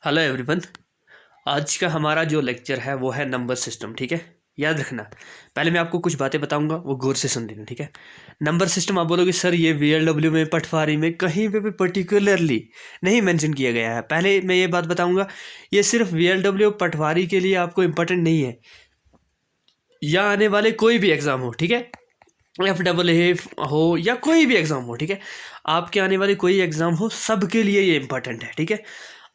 Hello everyone. आज का हमारा जो लेक्चर है वो है नंबर सिस्टम। ठीक है, याद रखना। पहले मैं आपको कुछ बातें बताऊंगा, वो गौर से सुन लेना। ठीक है, नंबर सिस्टम आप बोलोगे सर ये वीएलडब्ल्यू में, पटवारी में, कहीं पे भी पर्टिकुलरली नहीं मेंशन किया गया है। पहले मैं ये बात बताऊंगा, ये सिर्फ वीएलडब्ल्यू पटवारी के लिए आपको इम्पोर्टेंट नहीं है, या आने वाले कोई भी एग्ज़ाम हो। ठीक है, FAA हो या कोई भी एग्ज़ाम हो। ठीक है, आपके आने वाले कोई एग्ज़ाम हो, सबके लिए ये इम्पोर्टेंट है। ठीक है,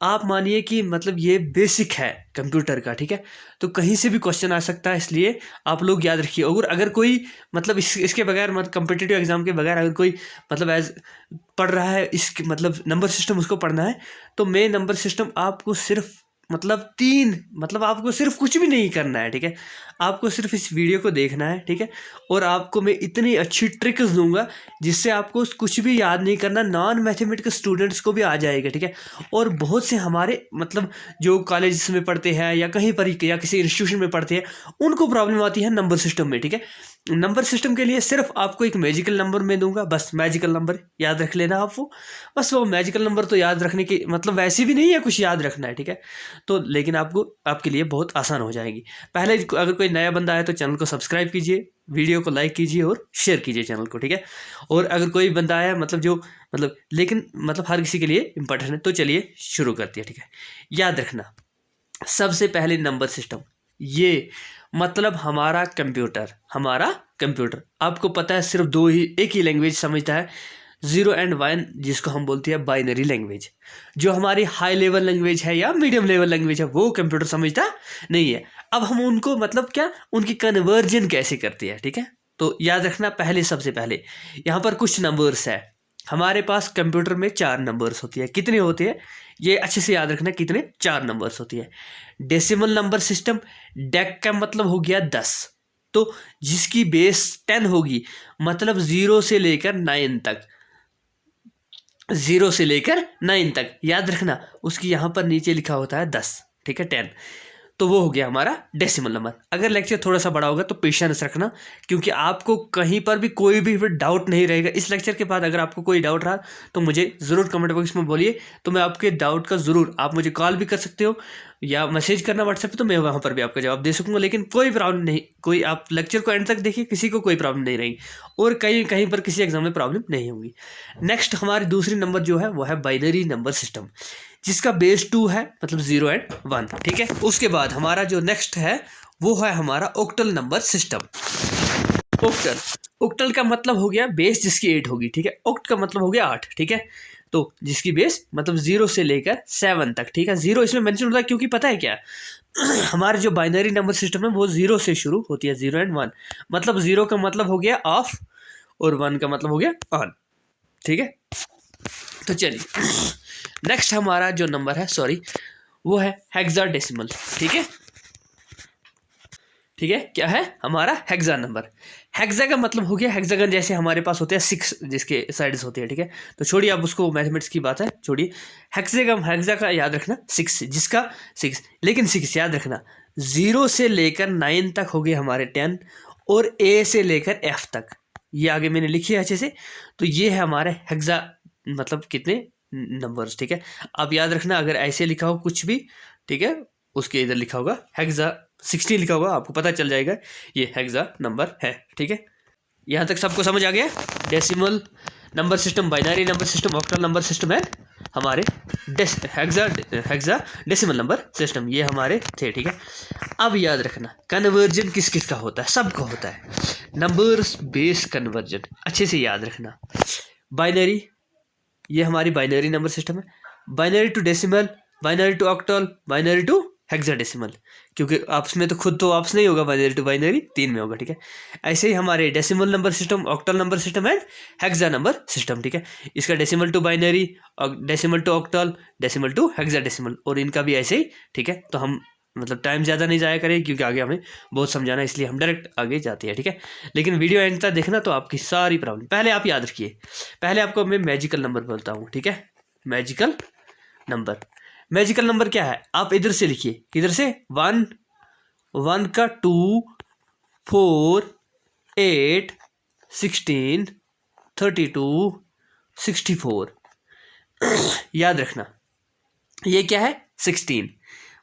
आप मानिए कि मतलब ये बेसिक है कंप्यूटर का। ठीक है, तो कहीं से भी क्वेश्चन आ सकता है, इसलिए आप लोग याद रखिए। और अगर कोई मतलब इसके बगैर मतलब कम्पिटिटिव एग्जाम के बगैर अगर कोई मतलब एज पढ़ रहा है, इसके मतलब नंबर सिस्टम उसको पढ़ना है, तो मैं नंबर सिस्टम आपको सिर्फ मतलब आपको सिर्फ कुछ भी नहीं करना है। ठीक है, आपको सिर्फ इस वीडियो को देखना है। ठीक है, और आपको मैं इतनी अच्छी ट्रिक्स दूंगा जिससे आपको कुछ भी याद नहीं करना, नॉन मैथमेटिकल स्टूडेंट्स को भी आ जाएगा। ठीक है, और बहुत से हमारे मतलब जो कॉलेज में पढ़ते हैं या कहीं पर या किसी इंस्टीट्यूशन में पढ़ते हैं, उनको प्रॉब्लम आती है नंबर सिस्टम में। ठीक है, नंबर सिस्टम के लिए सिर्फ आपको एक मैजिकल नंबर मैं दूंगा, बस मैजिकल नंबर याद रख लेना आप वो। बस वो मैजिकल नंबर तो याद रखने की मतलब वैसे भी नहीं है, कुछ याद रखना है। ठीक है, तो लेकिन आपको आपके लिए बहुत आसान हो जाएगी। पहले अगर कोई नया बंदा है तो चैनल को सब्सक्राइब कीजिए, वीडियो को लाइक कीजिए और शेयर कीजिए चैनल को। ठीक है, और अगर कोई बंदा है मतलब जो मतलब लेकिन मतलब हर किसी के लिए इंपॉर्टेंट है, तो चलिए शुरू करते हैं। ठीक है, याद रखना, सबसे पहले नंबर सिस्टम, ये मतलब हमारा कंप्यूटर आपको पता है सिर्फ एक ही लैंग्वेज समझता है, 0 और 1, जिसको हम बोलते हैं बाइनरी लैंग्वेज। जो हमारी हाई लेवल लैंग्वेज है या मीडियम लेवल लैंग्वेज है, वो कंप्यूटर समझता नहीं है। अब हम उनको मतलब क्या, उनकी कन्वर्जन कैसे करते हैं। ठीक है, तो याद रखना, सबसे पहले यहाँ पर कुछ नंबर्स है। हमारे पास कंप्यूटर में 4 नंबर्स होती है। कितने होते हैं ये अच्छे से याद रखना, कितने 4 नंबर्स होती है। डेसिमल नंबर सिस्टम, डेक का मतलब हो गया 10, तो जिसकी बेस 10 होगी, मतलब 0 से लेकर 9 तक याद रखना, उसकी यहाँ पर नीचे लिखा होता है 10। ठीक है, 10, तो वो हो गया हमारा डेसिमल नंबर। अगर लेक्चर थोड़ा सा बड़ा होगा तो पेशेंस रखना, क्योंकि आपको कहीं पर भी कोई भी डाउट नहीं रहेगा। इस लेक्चर के बाद अगर आपको कोई डाउट रहा तो मुझे ज़रूर कमेंट बॉक्स में बोलिए, तो मैं आपके डाउट का ज़रूर, आप मुझे कॉल भी कर सकते हो या मैसेज करना व्हाट्सएप पे, तो मैं वहाँ पर भी आपका जवाब दे सकूँगा। लेकिन कोई प्रॉब्लम नहीं, कोई आप लेक्चर को एंड तक देखिए, किसी को कोई प्रॉब्लम नहीं रहेगी, और कहीं कहीं पर किसी एग्जाम में प्रॉब्लम नहीं होगी। नेक्स्ट हमारी दूसरी नंबर जो है वो है बाइनरी नंबर सिस्टम, जिसका बेस 2 है, मतलब 0 और 1। ठीक है, उसके बाद हमारा जो नेक्स्ट है वो है हमारा ऑक्टल नंबर सिस्टम। ऑक्टल का मतलब हो गया बेस जिसकी 8 होगी। ठीक है, ऑक्ट का मतलब हो गया 8। ठीक है, तो जिसकी बेस मतलब 0 से लेकर 7 तक। ठीक है, 0 इसमें मेंशन होता है क्योंकि पता है क्या हमारे जो बाइनरी नंबर सिस्टम है वो 0 से शुरू होती है, 0 और 1। मतलब 0 का मतलब हो गया ऑफ और 1 का मतलब हो गया ऑन। ठीक है, तो चलिए नेक्स्ट हमारा जो नंबर है वो है हेक्साडेसिमल। ठीक है, ठीक है, क्या है हमारा हेक्सा नंबर। हेक्सा का मतलब हो गया हेक्सागन, जैसे हमारे पास होते हैं 6 जिसके साइड्स होती है। ठीक है, तो छोड़िए, आप उसको मैथमेटिक्स की बात है छोड़िए। हेक्सा का याद रखना 6, जिसका 6, लेकिन 6 याद रखना, 0 से लेकर 9 तक हो गए हमारे 10, और ए से लेकर एफ तक, ये आगे मैंने लिखी है अच्छे से। तो ये है हमारे हेक्सा मतलब कितने नंबर्स। ठीक है, आप याद रखना, अगर ऐसे लिखा हो कुछ भी, ठीक है, उसके इधर लिखा होगा हेक्सा 16 लिखा होगा, आपको पता चल जाएगा ये हेक्सा नंबर है। ठीक है, यहाँ तक सबको समझ आ गया। Decimal number system, binary number system, octal number system है हमारे हेक्सा डेसिमल नंबर सिस्टम, ये हमारे थे। ठीक है, अब याद रखना कन्वर्जन किस किस का होता है, सबका होता है। नंबर्स बेस कन्वर्जन अच्छे से याद रखना। बाइनरी, ये हमारी बाइनरी नंबर सिस्टम है। Binary to decimal, binary to octal, binary to hexadecimal, क्योंकि आपस में तो खुद तो आपस नहीं होगा, बाइनरी टू बाइनरी 3 में होगा। ठीक है, ऐसे ही हमारे decimal number system, octal number system and hexa number system. ठीक है, इसका decimal to binary, decimal to octal, decimal to hexadecimal, और इनका भी ऐसे ही। ठीक है, तो हम मतलब टाइम ज़्यादा नहीं जाया करें क्योंकि आगे हमें बहुत समझाना है, इसलिए हम डायरेक्ट आगे जाते हैं। ठीक है, लेकिन वीडियो एंड तक देखना, तो आपकी सारी प्रॉब्लम पहले आप याद रखिए। पहले आपको मैं मैजिकल नंबर बोलता हूँ। ठीक है, मैजिकल नंबर क्या है, आप इधर से लिखिए, किधर से, 1 का 2, 4, 8, 16, 32, 64 याद रखना। ये क्या है 16,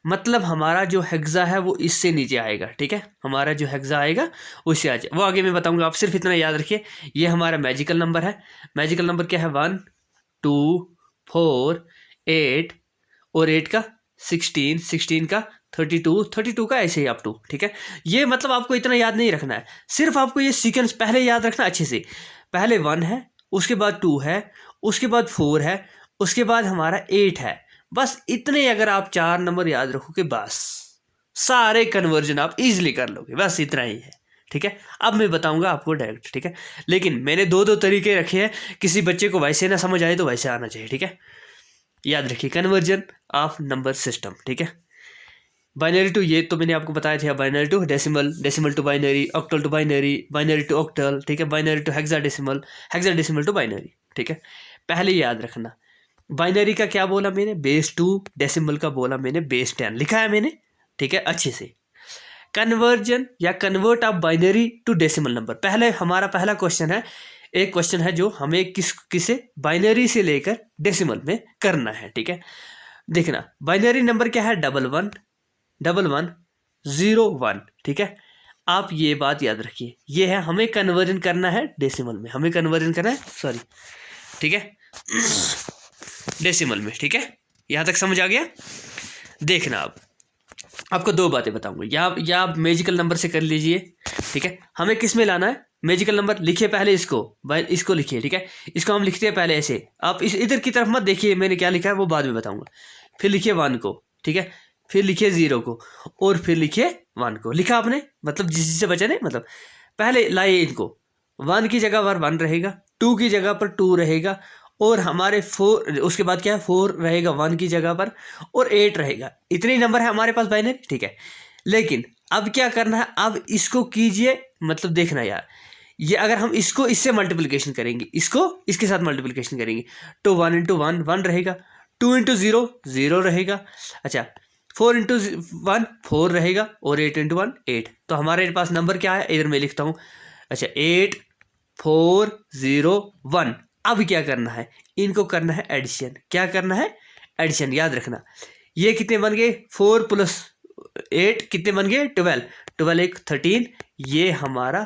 मतलब हमारा जो हेक्सा है वो इससे नीचे आएगा, ठीक है, हमारा जो हेक्सा आएगा उससे आ जाए, वो आगे मैं बताऊंगा, आप सिर्फ इतना याद रखिए। ये हमारा मैजिकल नंबर है, मैजिकल नंबर क्या है 1 2 4 8, और 8 का 16, 16 का 32, 32 का ऐसे ही अप टू, ठीक है। ये मतलब आपको इतना याद नहीं रखना है, सिर्फ आपको ये सीक्वेंस पहले याद रखना अच्छे से। पहले 1 है, उसके बाद 2 है, उसके बाद 4 है, उसके बाद हमारा 8 है। बस इतने अगर आप 4 नंबर याद रखोगे बस सारे कन्वर्जन आप इजीली कर लोगे, बस इतना ही है, ठीक है। अब मैं बताऊंगा आपको डायरेक्ट, ठीक है, लेकिन मैंने दो दो तरीके रखे हैं, किसी बच्चे को वैसे ना समझ आए तो वैसे आना चाहिए, ठीक है। याद रखिए कन्वर्जन ऑफ नंबर सिस्टम, ठीक है। बाइनरी टू, ये तो मैंने आपको बताया था, binary to decimal, decimal to binary, octal to binary, binary to octal, ठीक है, binary to hexadecimal, hexadecimal to binary, ठीक है। पहले याद रखना बाइनरी का क्या बोला मैंने, बेस 2, डेसिमल का बोला मैंने बेस 10, लिखा है मैंने, ठीक है, अच्छे से। कन्वर्जन या convert of binary to decimal number, पहले हमारा पहला क्वेश्चन है, एक क्वेश्चन है जो हमें किसे बाइनरी से लेकर डेसिमल में करना है, ठीक है। देखना बाइनरी नंबर क्या है 11 11 0 1, ठीक है। आप ये बात याद रखिए, ये है हमें कन्वर्जन करना है डेसिमल में, हमें कन्वर्जन करना है, सॉरी, ठीक है, डेसिमल में, ठीक है। यहाँ तक समझ आ गया। देखना अब आपको दो बातें बताऊंगा, या आप मैजिकल नंबर से कर लीजिए, ठीक है। हमें किस में लाना है मैजिकल नंबर, लिखिए पहले इसको लिखिए, ठीक है। इसको हम लिखते हैं पहले ऐसे, आप इस इधर की तरफ मत देखिए मैंने क्या लिखा है, वो बाद में बताऊंगा। फिर लिखिए 1 को, ठीक है, फिर लिखिए 0 को, और फिर लिखिए 1 को। लिखा आपने, मतलब जिससे बचा नहीं, मतलब पहले लाइए इनको, 1 की जगह पर 1 रहेगा, 2 की जगह पर 2 रहेगा, और हमारे 4, उसके बाद क्या है 4 रहेगा 1 की जगह पर, और 8 रहेगा। इतने ही नंबर है हमारे पास बाइनरी, ठीक है। लेकिन अब क्या करना है, अब इसको कीजिए, मतलब देखना यार, ये अगर हम इसको इससे मल्टीप्लिकेशन करेंगे, इसको इसके साथ मल्टीप्लिकेशन करेंगे, तो 1 इंटू 1 1 रहेगा, 2 इंटू 0 0 रहेगा, अच्छा 4 इंटू 1 4 रहेगा, और 8 इंटू 1 8। तो हमारे पास नंबर क्या है, इधर मैं लिखता हूँ, अच्छा 8 4 0 1। अब क्या करना है, इनको करना है एडिशन, क्या करना है एडिशन, याद रखना। ये कितने बन गए 4 प्लस 8 कितने बन गए 12, 12 एक 13, ये हमारा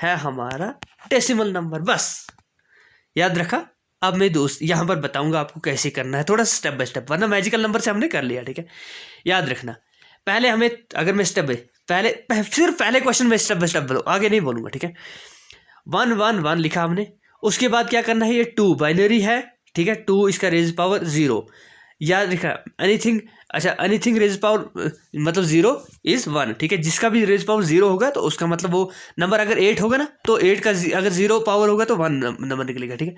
है हमारा डेसिमल नंबर, बस याद रखा। अब मैं दोस्त यहाँ पर बताऊंगा आपको कैसे करना है, थोड़ा स्टेप बाय स्टेप, वरना मैजिकल नंबर से हमने कर लिया, ठीक है। याद रखना पहले हमें, अगर मैं स्टेप बाय सिर्फ पहले क्वेश्चन में स्टेप बाय स्टेप बोलो, आगे नहीं बोलूंगा, ठीक है। 1 1 1 लिखा हमने, उसके बाद क्या करना है, ये 2 बाइनरी है, ठीक है, 2 इसका रेज पावर 0, याद रखा एनीथिंग, अच्छा एनीथिंग रेज पावर मतलब 0 इज 1, ठीक है। जिसका भी रेज पावर 0 होगा तो उसका मतलब वो नंबर, अगर 8 होगा ना तो 8 का अगर 0 पावर होगा तो 1 नंबर निकलेगा, ठीक है।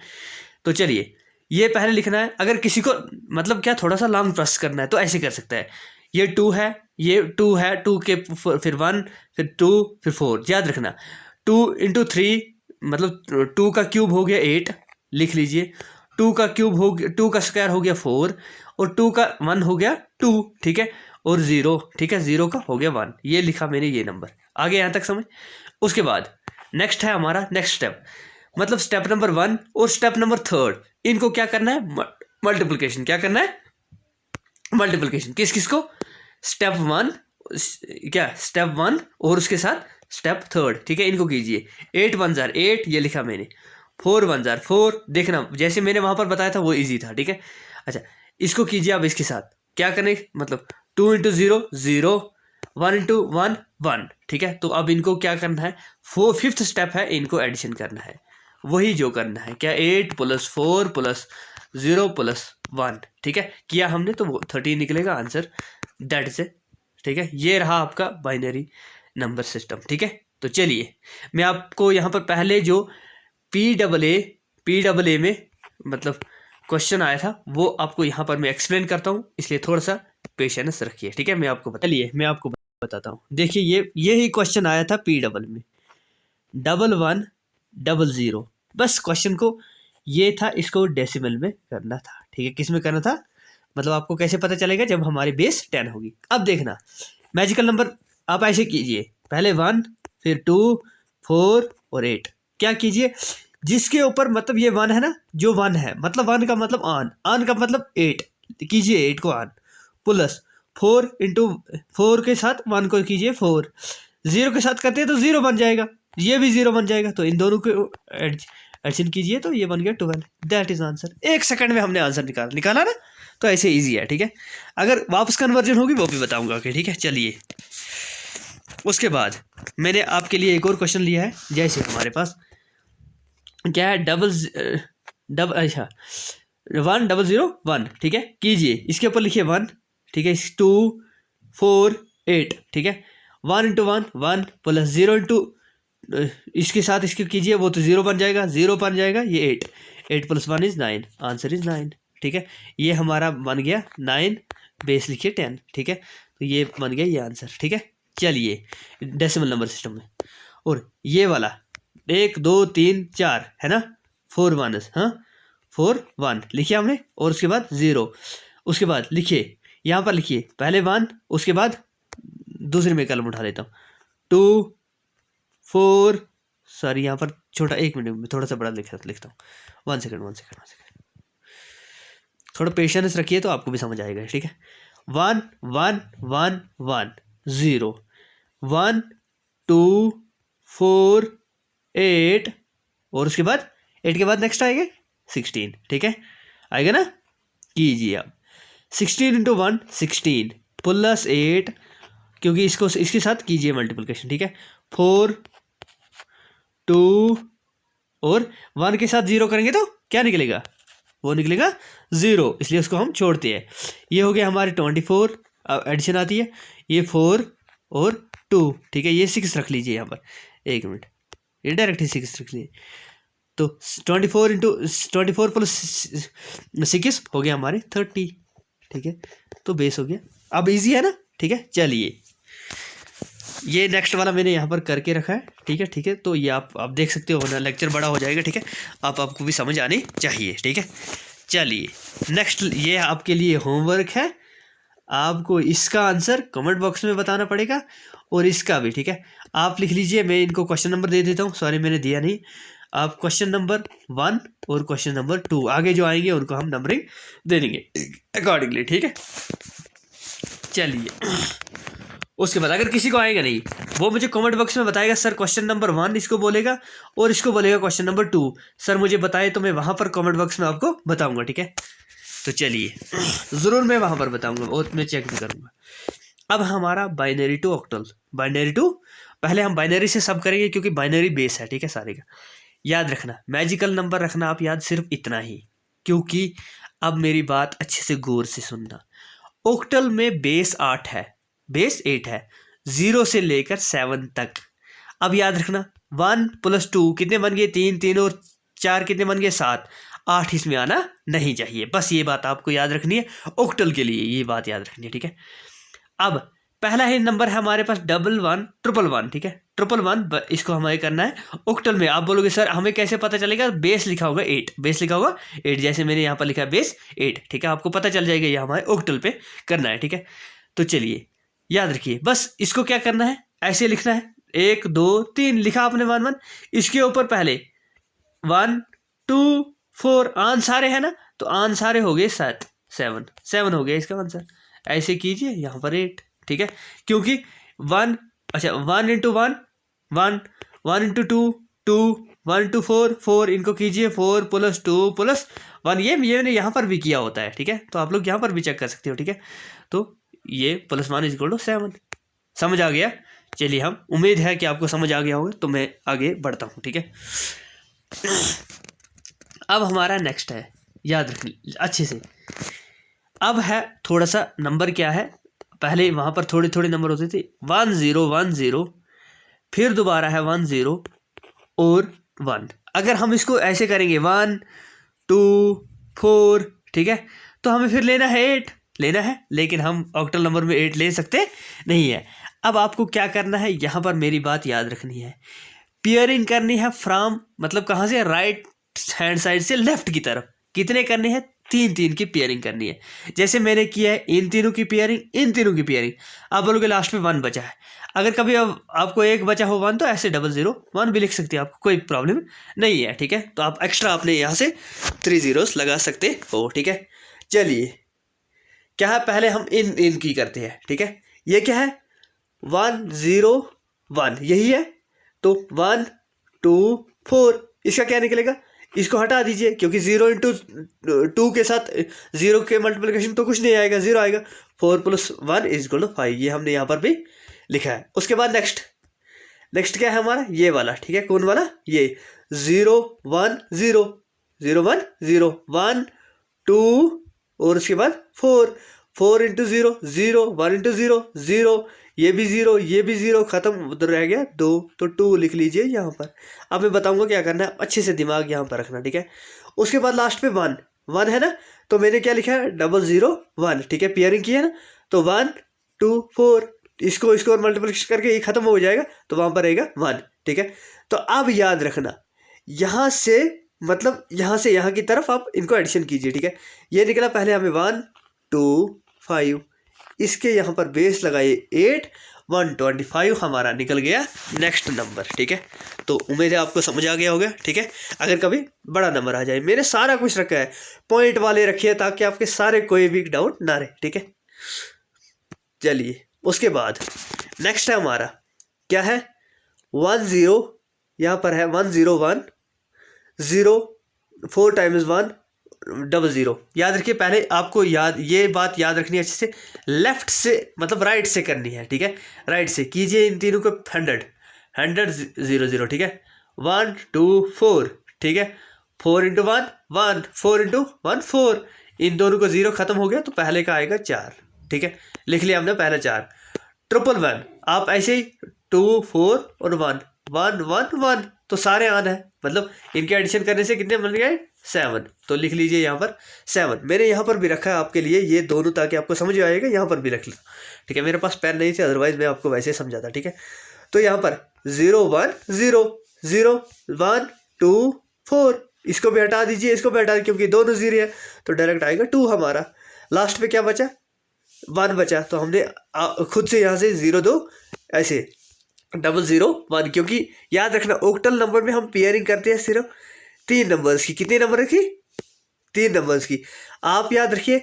तो चलिए ये पहले लिखना है, अगर किसी को मतलब क्या थोड़ा सा लॉन्ग प्रोसेस करना है तो ऐसे कर सकता है, ये 2 है, ये 2 है, 2 के फिर 1 फिर 2 फिर 4, याद रखना 2 इंटू 3 मतलब 2 का क्यूब हो गया 8, लिख लीजिए, 2 का क्यूब हो गया, 2 का स्क्वायर हो गया 4, और 2 का 1 हो गया 2, ठीक है, और 0, ठीक है, 0 का हो गया 1, ये लिखा मैंने ये नंबर। आगे यहाँ तक समझ। उसके बाद नेक्स्ट है हमारा नेक्स्ट स्टेप, मतलब स्टेप नंबर 1 और स्टेप नंबर 3, इनको क्या करना है मल्टीप्लिकेशन, क्या करना है मल्टीप्लिकेशन, किस किस को, स्टेप 1 क्या स्टेप 1 और उसके साथ स्टेप 3, ठीक है, इनको कीजिए। 8 1 जार 8, ये लिखा मैंने, 4 1 जार 4, देखना जैसे मैंने वहां पर बताया था वो इजी था, ठीक है। अच्छा इसको कीजिए अब इसके साथ, क्या करने मतलब 2 इंटू 0 0, 1 इंटू 1 1, ठीक है। तो अब इनको क्या करना है, 5th स्टेप है, इनको एडिशन करना है, वही जो करना है, क्या 8 प्लस 4 प्लस 0 प्लस 1, ठीक है, किया हमने तो वो 13 निकलेगा आंसर, दैट इज इट, ठीक है। ये रहा आपका बाइनरी नंबर सिस्टम, ठीक है। तो चलिए मैं आपको यहाँ पर पहले जो पी में मतलब क्वेश्चन आया था वो आपको यहाँ पर मैं एक्सप्लेन करता हूँ, इसलिए थोड़ा सा पेशेंस रखिए, ठीक है। मैं आपको बताता हूँ, देखिए ये ही क्वेश्चन आया था पी डबल में, 11 00, बस क्वेश्चन को ये था, इसको डेसिमल में करना था, ठीक है। किस में करना था, मतलब आपको कैसे पता चलेगा, जब हमारी बेस 10 होगी। अब देखना मैजिकल नंबर आप ऐसे कीजिए, पहले 1 फिर 2 4 और 8, क्या कीजिए जिसके ऊपर मतलब ये 1 है ना, जो 1 है मतलब 1 का मतलब ऑन का मतलब 8 कीजिए 8 को ऑन, प्लस 4 इंटू 4 के साथ 1 को कीजिए 4, 0 के साथ करते हैं तो 0 बन जाएगा, ये भी 0 बन जाएगा, तो इन दोनों को एडिशन कीजिए तो ये बन गया 12। That is answer. 1 सेकंड में हमने आंसर निकाला ना, तो ऐसे इजी है, ठीक है। अगर वापस कन्वर्जन होगी वो भी बताऊंगा कि, ठीक है। चलिए उसके बाद मैंने आपके लिए एक और क्वेश्चन लिया है। जैसे हमारे पास क्या है, अच्छा 1001, ठीक है। कीजिए, इसके ऊपर लिखिए 1, ठीक है, 2 4 8, ठीक है। 1 इंटू 1 1 प्लस 0 इंटू इसके साथ इसके कीजिए, वो तो 0 बन जाएगा, 0 बन जाएगा, ये 8 प्लस 1 इज 9, आंसर इज 9, ठीक है। ये हमारा बन गया 9, बेस लिखिए 10, ठीक है। तो ये बन गया ये आंसर, ठीक है। चलिए डेसिमल नंबर सिस्टम में, और ये वाला 1 2 3 4 है ना, 4 1, हाँ 4 1 लिखिए हमने, और उसके बाद 0, उसके बाद लिखिए यहाँ पर लिखिए पहले 1, उसके बाद दूसरे में कलम उठा लेता हूँ 2 4, सॉरी यहाँ पर छोटा, 1 मिनट में थोड़ा सा बड़ा लिखता हूँ, 1 सेकंड, थोड़ा पेशेंस रखिए तो आपको भी समझ आएगा, ठीक है। 1 1 1 1 0 1 2 4 8, और उसके बाद 8 के बाद नेक्स्ट आएगा 16, ठीक है, आएगा ना। कीजिए आप 16 इंटू 1 16 प्लस 8, क्योंकि इसको इसके साथ कीजिए मल्टीप्लिकेशन, ठीक है। 4 2 और 1 के साथ 0 करेंगे तो क्या निकलेगा, वो निकलेगा 0, इसलिए उसको हम छोड़ते हैं। ये हो गया हमारे 24, एडिशन आती है, ये 4 और 2, ठीक है। ये 6 रख लीजिए यहाँ पर, 1 मिनट, ये डायरेक्ट ही 6 रख लीजिए, तो 24 इंटू 24 प्लस 6 हो गया हमारे 30, ठीक है। तो बेस हो गया, अब इजी है ना, ठीक है। चलिए ये नेक्स्ट वाला मैंने यहाँ पर करके रखा है, ठीक है। तो ये आप देख सकते हो, वरना लेक्चर बड़ा हो जाएगा, ठीक है। आपको भी समझ आनी चाहिए, ठीक है। चलिए नेक्स्ट, ये आपके लिए होमवर्क है, आपको इसका आंसर कमेंट बॉक्स में बताना पड़ेगा, और इसका भी, ठीक है। आप लिख लीजिए, मैं इनको क्वेश्चन नंबर दे देता हूँ, सॉरी मैंने दिया नहीं। आप क्वेश्चन नंबर 1 और क्वेश्चन नंबर 2 आगे जो आएंगे उनको हम नंबरिंग दे देंगे अकॉर्डिंगली, ठीक है। चलिए उसके बाद अगर किसी को आएगा नहीं, वो मुझे कमेंट बॉक्स में बताएगा, सर क्वेश्चन नंबर 1 इसको बोलेगा और इसको बोलेगा क्वेश्चन नंबर 2, सर मुझे बताए, तो मैं वहाँ पर कमेंट बॉक्स में आपको बताऊंगा, ठीक है। तो चलिए ज़रूर मैं वहाँ पर बताऊंगा, और मैं चेक भी करूँगा। अब हमारा binary to octal, binary to, पहले हम बाइनरी से सब करेंगे क्योंकि बाइनरी बेस है, ठीक है, सारे का। याद रखना, मैजिकल नंबर रखना आप याद, सिर्फ इतना ही, क्योंकि अब मेरी बात अच्छे से गौर से सुनना। ऑक्टल में बेस 8 है, बेस 8 है, 0 से लेकर 7 तक। अब याद रखना 1 प्लस 2 कितने बन गए, 3 3 और 4 कितने बन गए, 7, 8 इसमें आना नहीं चाहिए, बस ये बात आपको याद रखनी है ऑक्टल के लिए, ये बात याद रखनी है, ठीक है। अब पहला ही नंबर है हमारे पास 11 111, ठीक है, 111, इसको हमें करना है ऑक्टल में। आप बोलोगे सर हमें कैसे पता चलेगा, बेस लिखा होगा 8, बेस लिखा होगा 8, जैसे मैंने यहाँ पर लिखा है बेस 8, ठीक है, आपको पता चल जाएगा ये हमारे ऑक्टल पे करना है, ठीक है। तो चलिए याद रखिए, बस इसको क्या करना है, ऐसे लिखना है, 1 2 3 लिखा आपने 1 1, इसके ऊपर पहले 1 2 4 आन सारे है ना, तो आन सारे हो गए 7 हो गया इसका आंसर। ऐसे कीजिए यहाँ पर 8, ठीक है, क्योंकि 1, अच्छा 1 इंटू 1 1, 1 इंटू 2 2, 1 इंटू 4 4, इनको कीजिए 4 प्लस 2 प्लस 1, ये मैंने यहाँ पर भी किया होता है, ठीक है, तो आप लोग यहाँ पर भी चेक कर सकते हो, ठीक है। तो ये +1 इज इक्वल टू 7, समझ आ गया। चलिए हम, उम्मीद है कि आपको समझ आ गया होगा, तो मैं आगे बढ़ता हूँ, ठीक है। अब हमारा नेक्स्ट है, याद रखिए अच्छे से, अब है थोड़ा सा नंबर क्या है, पहले वहाँ पर थोड़े थोड़े नंबर होते थे, 1 0 1 0, फिर दोबारा है 1 0 और 1। अगर हम इसको ऐसे करेंगे 1 2 4, ठीक है, तो हमें फिर लेना है 8 लेना है, लेकिन हम ऑक्टल नंबर में 8 ले सकते नहीं है। अब आपको क्या करना है, यहाँ पर मेरी बात याद रखनी है, पेयरिंग करनी है फ्रॉम, मतलब कहाँ से, राइट हैंड साइड से लेफ्ट की तरफ। कितने करने हैं, 3 3 की पेयरिंग करनी है, जैसे मैंने किया है, इन तीनों की पेयरिंग, इन तीनों की पेयरिंग। आप बोलोगे लास्ट में 1 बचा है, अगर कभी अब आपको एक बचा हो 1, तो ऐसे 00 1 भी लिख सकते हैं, आपको कोई प्रॉब्लम नहीं है, ठीक है। तो आप एक्स्ट्रा अपने यहाँ से 3 zeros लगा सकते हो, ठीक है। चलिए क्या है, पहले हम इन की करते हैं, ठीक है। ये क्या है, 1 0 1, यही है। तो 1 2 4, इसका क्या निकलेगा, इसको हटा दीजिए क्योंकि 0 इंटू 2 के साथ 0 के मल्टीप्लिकेशन तो कुछ नहीं आएगा, 0 आएगा। 4 + 1 = 5, ये हमने यहाँ पर भी लिखा है। उसके बाद नेक्स्ट क्या है हमारा, ये वाला, ठीक है। कौन वाला, ये 0 1 0 0 1 0 1 2 और उसके बाद 4 4 × 0 0 1 × 0 0, ये भी 0 ये भी 0, खत्म, उधर रह गया 2, तो 2 लिख लीजिए यहाँ पर। अब मैं बताऊंगा क्या करना है, अच्छे से दिमाग यहाँ पर रखना, ठीक है। उसके बाद लास्ट पे 1 है ना, तो मैंने क्या लिखा है, 0 0 1, ठीक है। पेयरिंग की है ना, तो 1 2 4, इसको और मल्टीप्लिकेशन करके ये खत्म हो जाएगा, तो वहां पर रहेगा 1, ठीक है। तो अब याद रखना, यहां से मतलब यहां से यहां की तरफ आप इनको एडिशन कीजिए, ठीक है। ये निकला, पहले हमें 1 2 5, इसके यहाँ पर बेस लगाइए 8, 125 हमारा निकल गया नेक्स्ट नंबर, ठीक है। तो उम्मीद है आपको समझ आ गया होगा, ठीक है। अगर कभी बड़ा नंबर आ जाए, मैंने सारा कुछ रखा है, पॉइंट वाले रखिए ताकि आपके सारे कोई भी डाउट ना रहे, ठीक है। चलिए उसके बाद नेक्स्ट है हमारा, क्या है, 1 0, यहाँ पर है 1 0 1 0, 4 × 1 00। याद रखिए, पहले आपको ये बात याद रखनी है अच्छे से, लेफ्ट से मतलब राइट से करनी है, ठीक है। राइट से कीजिए इन तीनों को 100 0 0, ठीक है। 1 2 4, ठीक है। 4 × 1 1, 4 × 1 4, इन दोनों को 0 खत्म हो गया, तो पहले का आएगा 4, ठीक है। लिख लिया हमने पहले 4। 111, आप ऐसे ही 2 4 और 1 1 1 1, तो सारे आन है, मतलब इनके एडिशन करने से कितने बन गए, 7, तो लिख लीजिए यहाँ पर 7। मैंने यहाँ पर भी रखा है आपके लिए ये दोनों, ताकि आपको समझ आएगा, यहाँ पर भी रख लो, ठीक है। मेरे पास पेन नहीं थे, अदरवाइज मैं आपको वैसे समझाता, ठीक है। तो यहाँ पर 0 1 0 0 1 2 4, इसको भी हटा दीजिए, इसको भी हटा दीजिए क्योंकि दोनों 0 है, तो डायरेक्ट आएगा 2 हमारा। लास्ट पे क्या बचा, 1 बचा, तो हमने खुद से यहाँ से 0 2 ऐसे 0 0 1, क्योंकि याद रखना ओक्टल नंबर में हम पेयरिंग करते हैं सिर्फ 3 नंबर्स की। कितने नंबर रखी, 3 नंबर्स की। आप याद रखिए,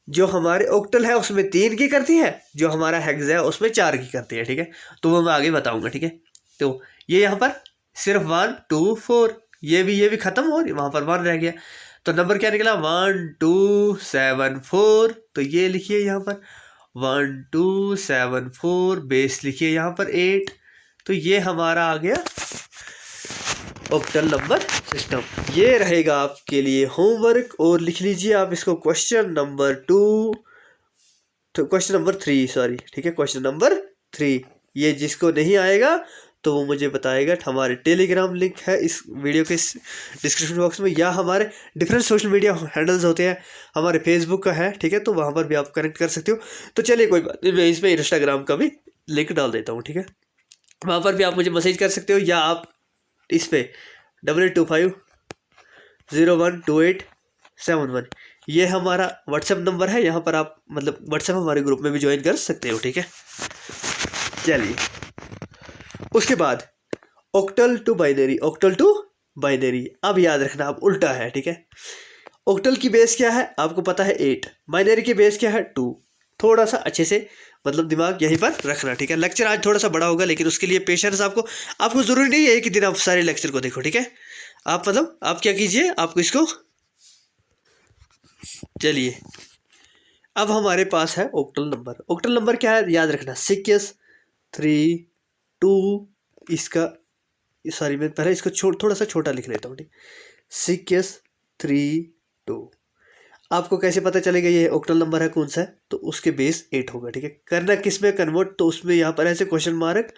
जो हमारे ओक्टल है उसमें 3 की करती है, जो हमारा हेक्स है उसमें 4 की करती है, ठीक है। तो वो मैं आगे बताऊंगा, ठीक है। तो ये यहाँ पर सिर्फ 1 2 4, ये भी खत्म और वहाँ पर 1 रह गया, तो नंबर क्या निकला, 1 2 7 4। तो ये लिखिए यहाँ पर 1 2 7 4, बेस लिखिए यहाँ पर 8, तो ये हमारा आ गया ऑक्टल नंबर सिस्टम। ये रहेगा आपके लिए होमवर्क, और लिख लीजिए आप इसको क्वेश्चन नंबर 2, तो क्वेश्चन नंबर 3 सॉरी, ठीक है, क्वेश्चन नंबर 3। ये जिसको नहीं आएगा तो वो मुझे बताएगा, हमारे टेलीग्राम लिंक है इस वीडियो के डिस्क्रिप्शन बॉक्स में, या हमारे डिफरेंट सोशल मीडिया हैंडल्स होते हैं, हमारे फेसबुक का है, ठीक है, तो वहाँ पर भी आप कनेक्ट कर सकते हो। तो चलिए कोई बात नहीं, मैं इसमें इंस्टाग्राम का भी लिंक डाल देता हूँ, ठीक है। वहाँ पर भी आप मुझे मैसेज कर सकते हो, या आप इस पे 8825 012871, ये हमारा व्हाट्सएप नंबर है, यहाँ पर आप मतलब व्हाट्सएप हमारे ग्रुप में भी ज्वाइन कर सकते हो, ठीक है। चलिए उसके बाद ऑक्टल टू बाइनरी, अब याद रखना अब उल्टा है, ठीक है। ऑक्टल की बेस क्या है आपको पता है 8, बाइनरी की बेस क्या है 2। थोड़ा सा अच्छे से मतलब दिमाग यहीं पर रखना, ठीक है। लेक्चर आज थोड़ा सा बड़ा होगा, लेकिन उसके लिए पेशेंस आपको ज़रूरी नहीं है एक ही दिन आप सारे लेक्चर को देखो, ठीक है। आप मतलब आप क्या कीजिए, आपको इसको, चलिए अब हमारे पास है ऑक्टल नंबर क्या है याद रखना, 6 3 2, इसका सॉरी मैं पहले इसको थोड़ा सा छोटा लिख लेता हूँ, ठीक। 6 3 2, आपको कैसे पता चलेगा ये ऑक्टल नंबर है कौन सा है, तो उसके बेस 8 होगा, ठीक है। करना किस में कन्वर्ट, तो उसमें यहाँ पर ऐसे क्वेश्चन मार्क,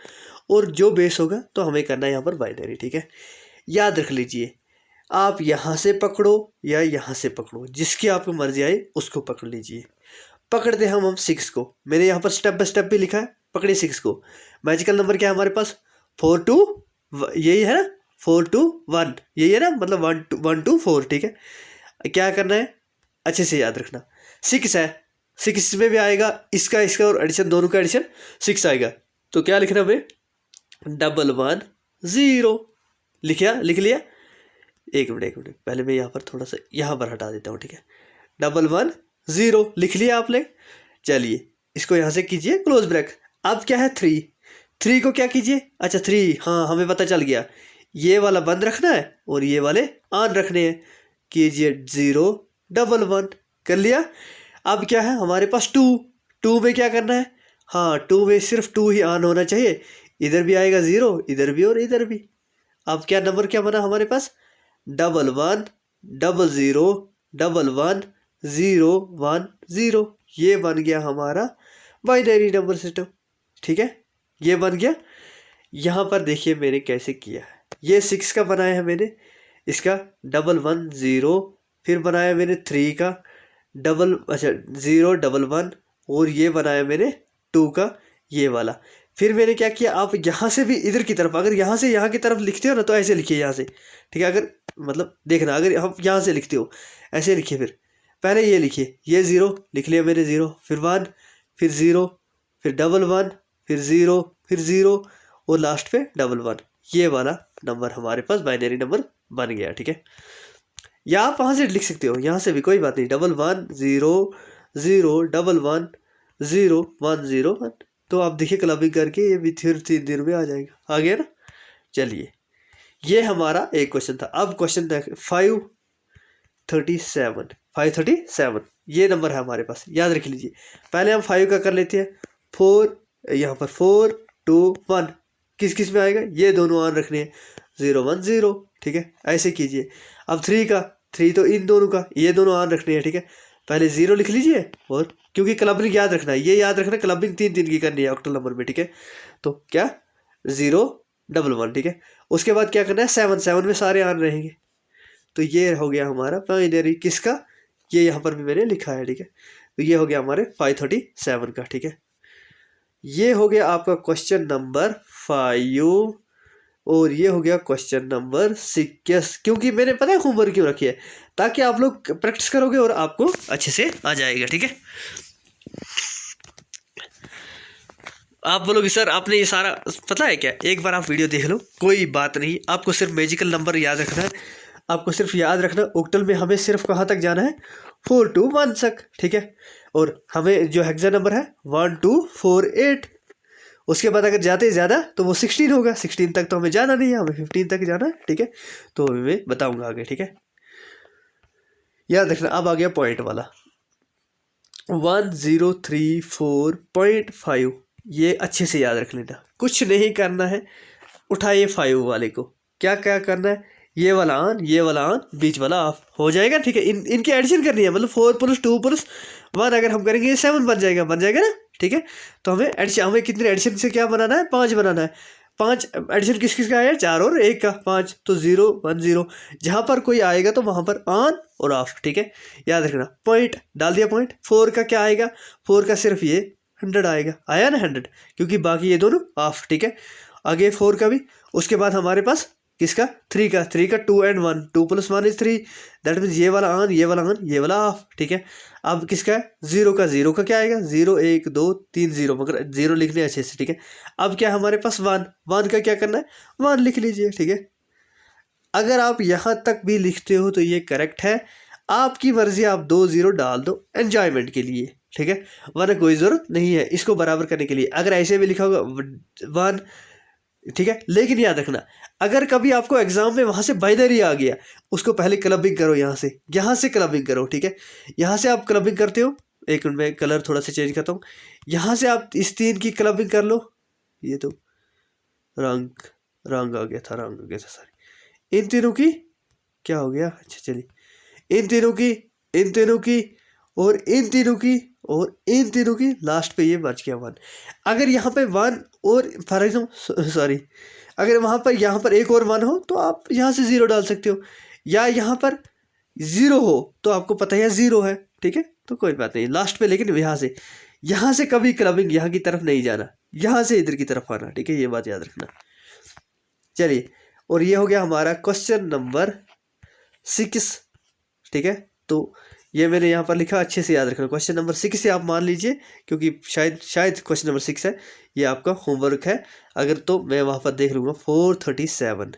और जो बेस होगा तो हमें करना है यहाँ पर बाइनरी, ठीक है। याद रख लीजिए, आप यहाँ से पकड़ो या यहाँ से पकड़ो, जिसकी आपको मर्जी आए उसको पकड़ लीजिए। पकड़ते हम 6 को, मैंने यहाँ पर स्टेप बाय स्टेप भी लिखा है, पकड़िए 6 को। मैजिकल नंबर क्या है हमारे पास, 4 2, यही है ना, 4 2 1, यही है ना, मतलब 1 2 4, ठीक है। क्या करना है अच्छे से याद रखना, 6 है, 6 में भी आएगा इसका और एडिशन, दोनों का एडिशन 6 आएगा, तो क्या लिखना हमें, 1 1 0, लिख लिया। एक मिनट पहले मैं यहाँ पर थोड़ा सा यहाँ पर हटा देता हूँ, ठीक है। 1 1 0 लिख लिया आपने। चलिए इसको यहाँ से कीजिए क्लोज ब्रैक। अब क्या है 3 को क्या कीजिए, अच्छा 3, हाँ हमें पता चल गया, ये वाला बंद रखना है और ये वाले ऑन रखने हैं। कीजिए 0 1 1 कर लिया। अब क्या है हमारे पास 2 में क्या करना है, हाँ 2 में सिर्फ 2 ही ऑन होना चाहिए। इधर भी आएगा 0, इधर भी और इधर भी। अब क्या नंबर क्या बना हमारे पास, 1 1 0 0 1 1 0 1 0। ये बन गया हमारा बाइनरी नंबर सिस्टम। ठीक है, ये बन गया। यहाँ पर देखिए मैंने कैसे किया है, ये 6 का बनाया है मैंने, इसका 1 1 0, फिर बनाया मैंने 3 का 0 1 1, और ये बनाया मैंने 2 का ये वाला। फिर मैंने क्या किया, आप यहाँ से भी इधर की तरफ, अगर यहाँ से यहाँ की तरफ लिखते हो ना तो ऐसे लिखिए यहाँ से। ठीक है, अगर मतलब देखना, अगर हम यहाँ से लिखते हो ऐसे लिखिए। फिर पहले ये लिखिए, ये 0 लिख लिया मैंने 0, फिर 1, फिर 0, फिर 1 1, फिर 0, फिर 0, और लास्ट पे 1 1। ये वाला नंबर हमारे पास बाइनरी नंबर बन गया। ठीक है, या आप वहाँ से लिख सकते हो, यहाँ से भी कोई बात नहीं, 1 1 0 0 1 1 0 1 0 1। तो आप देखिए क्लबिंग करके ये भी 3 दिन में आ जाएगा, आ गया ना। चलिए ये हमारा एक क्वेश्चन था। अब क्वेश्चन 537 ये नंबर है हमारे पास, याद रख लीजिए। पहले हम 5 का कर लेते हैं, 4 यहाँ पर 4 2 1, किस किस में आएगा, ये दोनों ऑन रखने हैं, 0 1 0। ठीक है, ऐसे कीजिए। अब 3 तो इन दोनों का, ये दोनों ऑन रखने हैं। ठीक है, पहले 0 लिख लीजिए, और क्योंकि क्लबिंग याद रखना है, ये याद रखना क्लबिंग 3 की करनी है ऑक्टल नंबर में। ठीक है, तो क्या 0 1 1। ठीक है, उसके बाद क्या करना है, 7 में सारे ऑन रहेंगे। तो ये हो गया हमारा बाइनरी किसका, ये यहाँ पर भी मैंने लिखा है। ठीक है, तो ये हो गया हमारे 537 का। ठीक है, ये हो गया आपका क्वेश्चन नंबर 5, और ये हो गया क्वेश्चन नंबर 6। क्योंकि मैंने पता है होमवर्क क्यों रखी है, ताकि आप लोग प्रैक्टिस करोगे और आपको अच्छे से आ जाएगा। ठीक है, आप बोलोगे सर आपने ये सारा पता है क्या, एक बार आप वीडियो देख लो, कोई बात नहीं, आपको सिर्फ मैजिकल नंबर याद रखना है। आपको सिर्फ याद रखना ऑक्टल में हमें सिर्फ कहाँ तक जाना है, 4 to 1 तक। ठीक है, और हमें जो हेक्सा नंबर है 1 2 4 8, उसके बाद अगर जाते ज़्यादा तो वो 16 होगा। 16 तक तो हमें जाना नहीं है, हमें 15 तक जाना है। ठीक है, तो मैं बताऊंगा आगे। ठीक है, याद रखना। अब आ गया पॉइंट वाला 1034.5, ये अच्छे से याद रख लेना, कुछ नहीं करना है। उठाइए 5 वाले को, क्या क्या करना है, ये वाला ऑन, ये वाला ऑन, बीच वाला ऑफ हो जाएगा। ठीक है, इनकी एडिशन करनी है, मतलब 4 + 2 + 1 अगर हम करेंगे 7 बन जाएगा ना। ठीक है, तो हमें कितने एडिशन से क्या बनाना है, 5 बनाना है। 5 एडिशन किस किस का आया, 4 और 1 का 5, तो 0 1 0। जहाँ पर कोई आएगा तो वहाँ पर ऑन और ऑफ। ठीक है, याद रखना। पॉइंट डाल दिया, पॉइंट 4 का क्या आएगा, 4 का सिर्फ ये 100 आएगा, आया ना 100, क्योंकि बाकी ये दोनों ऑफ। ठीक है, आगे 4 का भी। उसके बाद हमारे पास किसका, 3 का 2 and 1, 2 + 1 = 3, दैट मीन्स ये वाला ऑन, ये वाला ऑन, ये वाला ऑफ। ठीक है, अब किसका है, 0 का क्या आएगा, 0 1 2 3 0, मगर 0 लिखने अच्छे से। ठीक है, अब क्या हमारे पास 1 का क्या करना है, 1 लिख लीजिए। ठीक है, अगर आप यहाँ तक भी लिखते हो तो ये करेक्ट है, आपकी मर्जी, आप 2 0 डाल दो एंजॉयमेंट के लिए। ठीक है, वरना कोई ज़रूरत नहीं है इसको बराबर करने के लिए। अगर ऐसे भी लिखा होगा 1, ठीक है, लेकिन याद रखना, अगर कभी आपको एग्जाम में वहां से बाइनरी आ गया, उसको पहले क्लबिंग करो, यहाँ से क्लबिंग करो। ठीक है, यहाँ से आप क्लबिंग करते हो, एक मिनट में कलर थोड़ा सा चेंज करता हूँ। यहाँ से आप इस 3 की क्लबिंग कर लो, ये तो रंग आ गया था, सॉरी। इन तीनों की क्या हो गया, अच्छा चलिए, इन तीनों की और इन तीनों की और इन तीनों की, लास्ट पे ये बच गया 1। अगर यहाँ पे 1 और फॉर एग्जाम्पल सॉरी, अगर वहाँ पर यहाँ पर एक और 1 हो तो आप यहाँ से 0 डाल सकते हो, या यहाँ पर 0 हो तो आपको पता है 0 है। ठीक है, तो कोई बात नहीं, लास्ट पे। लेकिन यहाँ से कभी क्लबिंग यहाँ की तरफ नहीं जाना, यहाँ से इधर की तरफ आना। ठीक है, ये बात याद रखना। चलिए, और ये हो गया हमारा क्वेश्चन नंबर 6। ठीक है, तो ये मैंने यहाँ पर लिखा, अच्छे से याद रखना। क्वेश्चन नंबर 6 से आप मान लीजिए, क्योंकि शायद क्वेश्चन नंबर 6 है, ये आपका होमवर्क है। अगर तो मैं वहाँ पर देख लूँगा 437।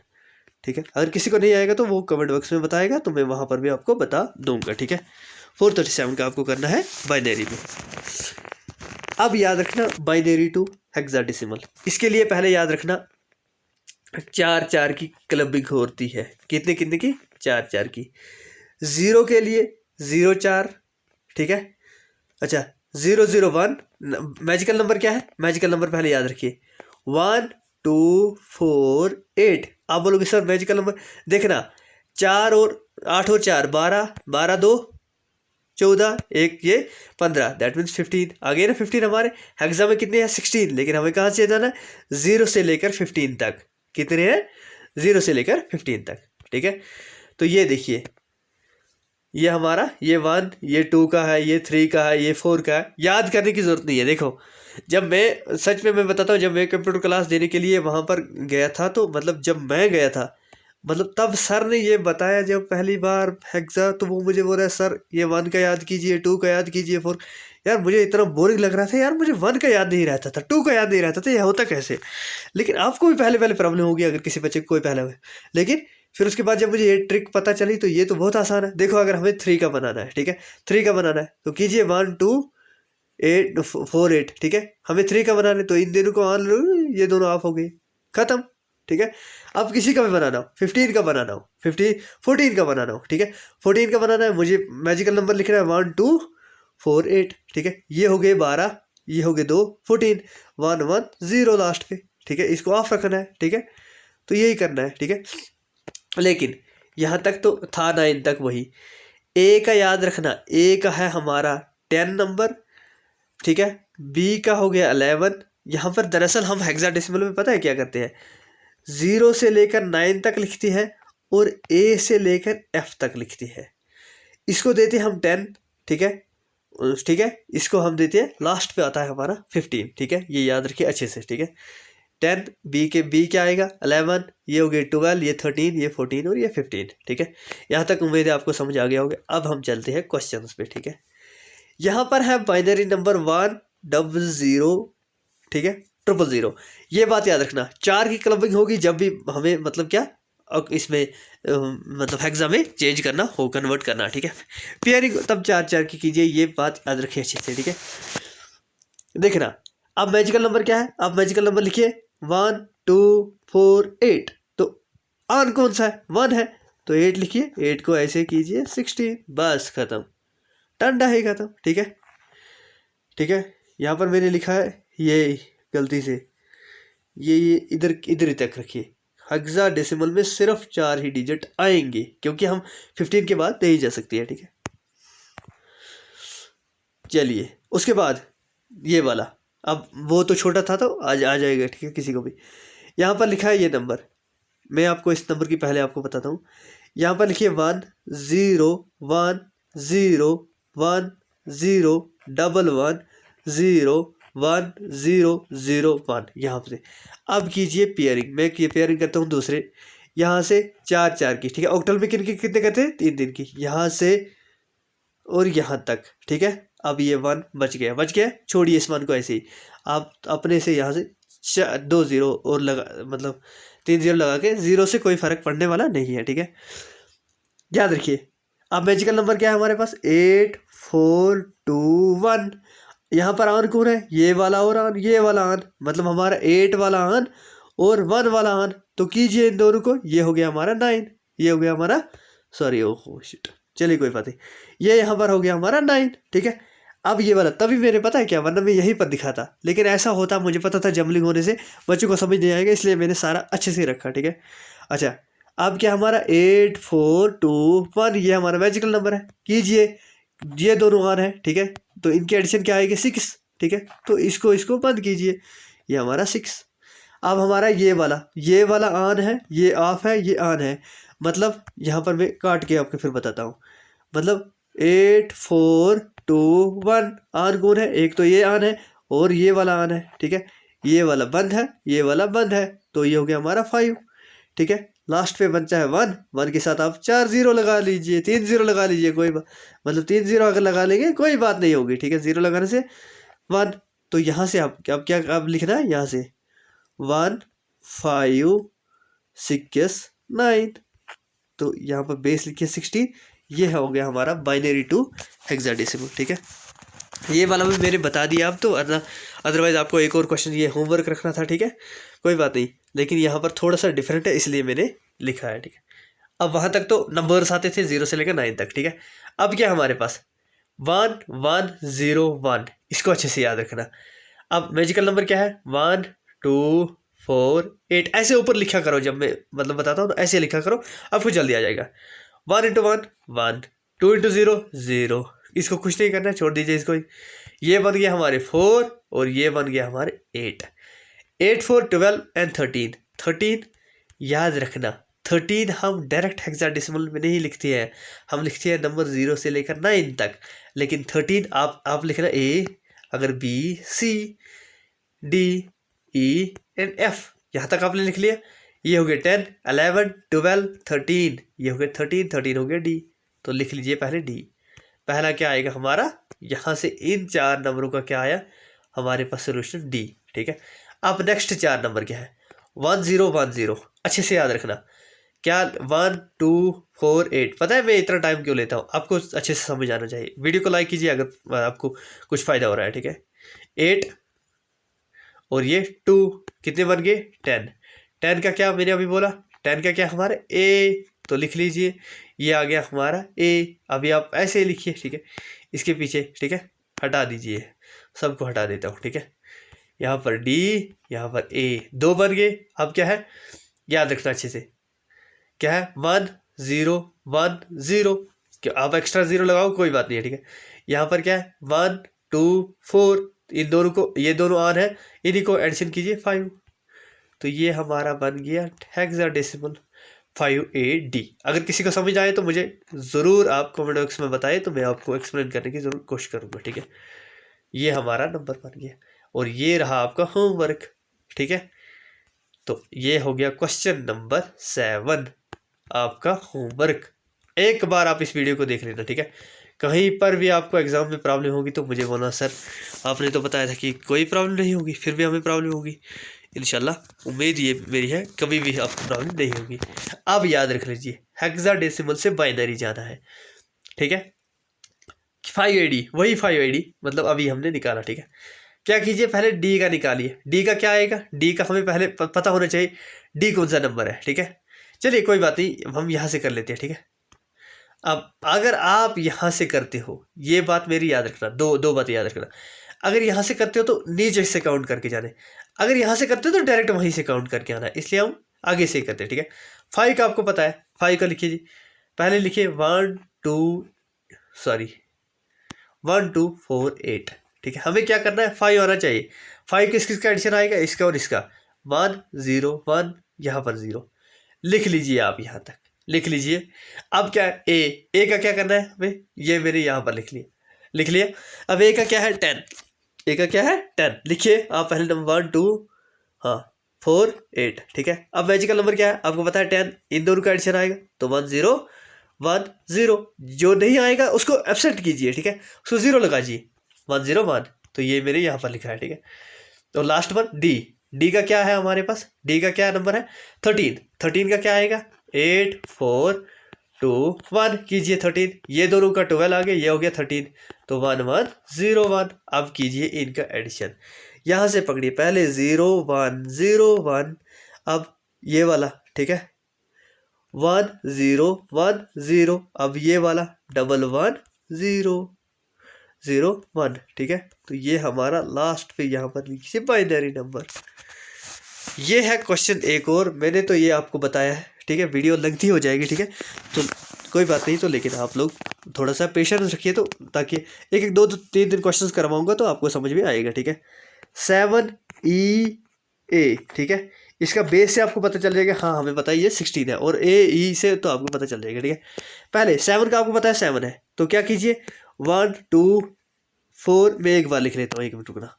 ठीक है, अगर किसी को नहीं आएगा तो वो कमेंट बॉक्स में बताएगा, तो मैं वहाँ पर भी आपको बता दूंगा। ठीक है, 437 का आपको करना है बाइनरी में। अब याद रखना बाइनरी टू हेक्साडेसिमल, इसके लिए पहले याद रखना 4 की क्लबिंग होती है। कितने कितने की? 4 की। 0 के लिए 0 4, ठीक है। अच्छा 001 मैजिकल नंबर क्या है? मैजिकल नंबर पहले याद रखिए 1 2 4 8। आप बोलोगे सर मैजिकल नंबर देखना 4 और 8 और 4 12, 12 2 14, 1 ये 15, दैट मीन्स 15 आ गए ना। 15 हमारे हेक्सा में कितने हैं? 16, लेकिन हमें कहाँ से जाना है? 0 से लेकर 15 तक। कितने हैं? 0 से लेकर 15 तक, ठीक है। तो ये देखिए ये हमारा ये 1, ये 2 का है, ये 3 का है, ये 4 का है। याद करने की ज़रूरत नहीं है। देखो जब मैं सच में मैं बताता हूँ, जब मैं कंप्यूटर क्लास देने के लिए वहाँ पर गया था, तो मतलब जब मैं गया था मतलब तब सर ने ये बताया जब पहली बार हेक्सा, तो वो मुझे बोल रहा है सर ये 1 का याद कीजिए, 2 का याद कीजिए, 4। यार मुझे इतना बोरिंग लग रहा था यार, मुझे 1 का याद नहीं रहता था, 2 का याद नहीं रहता था, ये होता कैसे? लेकिन आपको भी पहले पहले प्रॉब्लम होगी अगर किसी बच्चे को कोई पहले हुए। लेकिन फिर उसके बाद जब मुझे ये ट्रिक पता चली तो ये तो बहुत आसान है। देखो अगर हमें 3 का बनाना है, ठीक है, 3 का बनाना है तो कीजिए 1 2 8 4 8, ठीक है। हमें 3 का बनाना है तो इन दोनों को ऑन, ये दोनों ऑफ हो गए, खत्म, ठीक है। अब किसी का भी बनाना हो, 15 का बनाना हो, 14 का बनाना हो, ठीक है, 14 का बनाना है, मुझे मैजिकल नंबर लिखना है 1 2 4 8, ठीक है। ये हो गए 12, ये हो गए 2 14, 1 1 0 लास्ट पे, ठीक है। इसको ऑफ रखना है, ठीक है। तो यही करना है, ठीक है। लेकिन यहाँ तक तो था 9 तक वही। ए का याद रखना, ए का है हमारा 10 नंबर, ठीक है। बी का हो गया 11। यहाँ पर दरअसल हम हेक्साडेसिमल में पता है क्या करते हैं, 0 से लेकर 9 तक लिखती है और ए से लेकर एफ तक लिखती है। इसको देते हैं हम 10, ठीक है, ठीक है। इसको हम देते हैं लास्ट पे आता है हमारा 15, ठीक है। ये याद रखिए अच्छे से, ठीक है। 10 बी क्या आएगा 11, ये हो गए 12, ये 13, ये 14 और ये 15, ठीक है। यहाँ तक उम्मीद है आपको समझ आ गया होगा। अब हम चलते हैं क्वेश्चंस पे, ठीक है। यहाँ पर है बाइनरी नंबर 1 00, ठीक है, 000। ये बात याद रखना 4 की क्लबिंग होगी जब भी हमें मतलब क्या इसमें मतलब हेक्सा में चेंज करना हो, कन्वर्ट करना, ठीक है। पेयरिंग तब 4 की कीजिए, ये बात याद रखिए अच्छे से, ठीक है। देखना अब मैजिकल नंबर क्या है, अब मैजिकल नंबर लिखिए 1 2 4 8। तो ऑन कौन सा है? 1 है, तो 8 लिखिए, 8 को ऐसे कीजिए 16, बस खत्म, टंडा है खत्म, ठीक है, ठीक है। यहाँ पर मैंने लिखा है ये गलती से, ये इधर इधर ही तक रखिए। हेक्साडेसिमल में सिर्फ 4 ही डिजिट आएंगे क्योंकि हम 15 के बाद नहीं जा सकती है, ठीक है। चलिए उसके बाद ये वाला, अब वो तो छोटा था तो आज आ जाएगा, ठीक है, किसी को भी। यहाँ पर लिखा है ये नंबर, मैं आपको इस नंबर की पहले आपको बताता हूँ। यहाँ पर लिखिए 1 0 1 0 1 0 1 1 0 1 0 0 1, यहाँ से। अब कीजिए पेयरिंग, मैं पेयरिंग करता हूँ दूसरे, यहाँ से 4 की, ठीक है। ऑक्टल में कितने करते हैं? 3 की, यहाँ से और यहाँ तक, ठीक है। अब ये 1 बच गया, छोड़िए इस 1 को ऐसे ही। आप अपने से यहाँ से 2 0 और लगा, मतलब 3 0 लगा के, 0 से कोई फर्क पड़ने वाला नहीं है, ठीक है, याद रखिए। अब मैजिकल नंबर क्या है हमारे पास? 8 4 2 1। यहाँ पर ऑन कौन है? ये वाला और ऑन, ये वाला ऑन, मतलब हमारा 8 वाला ऑन और 1 वाला ऑन। तो कीजिए इन दोनों को, ये हो गया हमारा 9, ये हो गया हमारा, सॉरी ओहो शिट, चलिए कोई बात नहीं, ये यहाँ पर हो गया हमारा 9, ठीक है। अब ये वाला तभी मैंने पता है क्या, वरना मैं यहीं पर दिखाता, लेकिन ऐसा होता मुझे पता था जम्बलिंग होने से बच्चों को समझ नहीं आएगा, इसलिए मैंने सारा अच्छे से रखा, ठीक है। अच्छा अब क्या हमारा 8 4 2 1, ये हमारा मैजिकल नंबर है, कीजिए, ये दोनों ऑन है, ठीक है। तो इनकी एडिशन क्या आएगी? 6, ठीक है। तो इसको बंद कीजिए, ये हमारा 6। अब हमारा ये वाला ऑन है, ये ऑफ है, ये ऑन है, मतलब यहाँ पर मैं काट के आपको फिर बताता हूँ। मतलब 8 4 2 1 ऑन कौन है? एक तो ये ऑन है और ये वाला ऑन है, ठीक है। ये वाला बंद है, ये वाला बंद है, तो ये हो गया हमारा 5, ठीक है। लास्ट पे बचा है 1, 1 के साथ आप 4 0 लगा लीजिए, 3 0 लगा लीजिए, कोई मतलब 3 0 अगर लगा लेंगे कोई बात नहीं होगी, ठीक है। 0 लगाने से 1, तो यहाँ से आप क्या अब लिखना है, यहाँ से 1 5 6 9, तो यहाँ पर बेस लिखिए 16, ये हो गया हमारा बाइनरी टू हेक्साडेसिमल, ठीक है। ये वाला भी मैंने बता दिया आप तो, अदरवाइज आपको एक और क्वेश्चन ये होमवर्क रखना था, ठीक है, कोई बात नहीं, लेकिन यहाँ पर थोड़ा सा डिफरेंट है इसलिए मैंने लिखा है, ठीक है। अब वहाँ तक तो नंबर्स आते थे 0 से लेकर 9 तक, ठीक है। अब क्या हमारे पास 1 1 0 1, इसको अच्छे से याद रखना। अब मैजिकल नंबर क्या है 1 2 4 8, ऐसे ऊपर लिखा करो, जब मैं मतलब बताता हूँ तो ऐसे लिखा करो, आपको जल्दी आ जाएगा। 1 × 1 1, 2 × 0 0, इसको कुछ नहीं करना है, छोड़ दीजिए इसको। ये बन गया हमारे 4 और ये बन गया हमारे 8, 8 4 12 एंड 13, 13 याद रखना। 13 हम डायरेक्ट हेक्साडेसिमल में नहीं लिखते हैं, हम लिखते हैं नंबर 0 से लेकर 9 तक, लेकिन 13 आप लिखना A, अगर B C D E and F, यहाँ तक आपने लिख लिया। ये हो गया 10 11 12 13, ये हो गया 13 13 हो गया D, तो लिख लीजिए पहले D। पहला क्या आएगा हमारा, यहाँ से इन 4 नंबरों का क्या आया हमारे पास सोल्यूशन D, ठीक है। अब नेक्स्ट 4 नंबर क्या है 1 0 1 0, अच्छे से याद रखना क्या 1 2 4 8। पता है मैं इतना टाइम क्यों लेता हूँ, आपको अच्छे से समझ आना चाहिए। वीडियो को लाइक कीजिए अगर आपको कुछ फ़ायदा हो रहा है, ठीक है। 8 और ये 2 कितने बन गए 10, 10 का क्या मैंने अभी बोला, 10 का क्या हमारा A, तो लिख लीजिए ये आ गया हमारा A। अभी आप ऐसे ही लिखिए, ठीक है, इसके पीछे, ठीक है, हटा दीजिए, सबको हटा देता हूँ, ठीक है। यहाँ पर D, यहाँ पर A, 2 बन गए। अब क्या है याद रखना अच्छे से, क्या है 1 0 1 0, क्या आप एक्स्ट्रा 0 लगाओ कोई बात नहीं है, ठीक है। यहाँ पर क्या है 1 2 4, इन दोनों को, ये दोनों ऑन है, इन्हीं को एडिशन कीजिए 5, तो ये हमारा बन गया हेक्साडेसिमल 5AD। अगर किसी को समझ आए तो मुझे ज़रूर आप कमेंट बॉक्स में बताएं, तो मैं आपको एक्सप्लेन करने की ज़रूर कोशिश करूँगा, ठीक है। ये हमारा नंबर बन गया और ये रहा आपका होमवर्क, ठीक है। तो ये हो गया क्वेश्चन नंबर 7 आपका होमवर्क। एक बार आप इस वीडियो को देख लेना, ठीक है। कहीं पर भी आपको एग्ज़ाम में प्रॉब्लम होगी तो मुझे बोलना, सर आपने तो बताया था कि कोई प्रॉब्लम नहीं होगी, फिर भी हमें प्रॉब्लम होगी। इंशाल्लाह उम्मीद ये मेरी है कभी भी आपको प्रॉब्लम नहीं होगी। अब याद रख लीजिए हेक्साडेसिमल से बाइनरी जाना है, ठीक है। 5AD, वही 5AD मतलब अभी हमने निकाला, ठीक है। क्या कीजिए पहले D का निकालिए, D का क्या आएगा, D का हमें पहले पता होना चाहिए D कौन सा नंबर है, ठीक है। चलिए कोई बात नहीं, हम यहाँ से कर लेते हैं, ठीक है। अब अगर आप यहाँ से करते हो, ये बात मेरी याद रखना, दो बातें याद रखना। अगर यहाँ से करते हो तो नीचे से काउंट करके जाने, अगर यहाँ से करते हो तो डायरेक्ट वहीं से काउंट करके आना है, इसलिए हम आगे से ही करते हैं, ठीक है। 5 का आपको पता है, 5 का लिखिए जी, पहले लिखिए 1 2 4 8, ठीक है। हमें क्या करना है 5 आना चाहिए, 5 किस किस का एडिशन आएगा, इसका और इसका, 1 0 1, यहाँ पर 0 लिख लीजिए, आप यहाँ तक लिख लीजिए। अब क्या है ए का क्या करना है हमें, ये मैंने यहाँ पर लिख लिया। अब ए का क्या है 10, ए का क्या है 10, लिखिए आप पहले नंबर 1 2 हाँ 4 8, ठीक है। अब मैजिकल नंबर क्या है आपको पता है 10, इन दोनों का एडिशन आएगा तो 1 0 1 0, जो नहीं आएगा उसको एब्सेंट कीजिए, ठीक है, उसको 0 लगाइए, 1 0 1, तो ये मेरे यहाँ पर लिखा है, ठीक है। तो लास्ट वन डी का क्या है हमारे पास, डी का क्या नंबर है 13, 13 का क्या आएगा 8 4 2 1, कीजिए 13, ये दोनों का 12 आ गया, ये हो गया 13, तो 1 1 0 1। अब कीजिए इनका एडिशन, यहाँ से पकड़िए पहले 0 1 0 1, अब ये वाला, ठीक है 1 0 1 0, अब ये वाला 1 1 0 0 1, ठीक है। तो ये हमारा लास्ट पे यहाँ पर लिखिए बाइनरी नंबर। ये है क्वेश्चन एक और, मैंने तो ये आपको बताया है, ठीक है। वीडियो लेंथी हो जाएगी, ठीक है, तो कोई बात नहीं, तो लेकिन आप लोग थोड़ा सा पेशेंस रखिए, तो ताकि एक एक 2 3 दिन क्वेश्चंस करवाऊंगा तो आपको समझ में आएगा, ठीक है। 7EA, ठीक है, इसका बेस से आपको पता चल जाएगा, हाँ हमें पता है ये 16 है, और AE से तो आपको पता चल जाएगा, ठीक है। पहले 7 का आपको पता है 7 है, तो क्या कीजिए 1 2 4, मैं एक बार लिख लेता हूँ, 1 मिनट रुकना,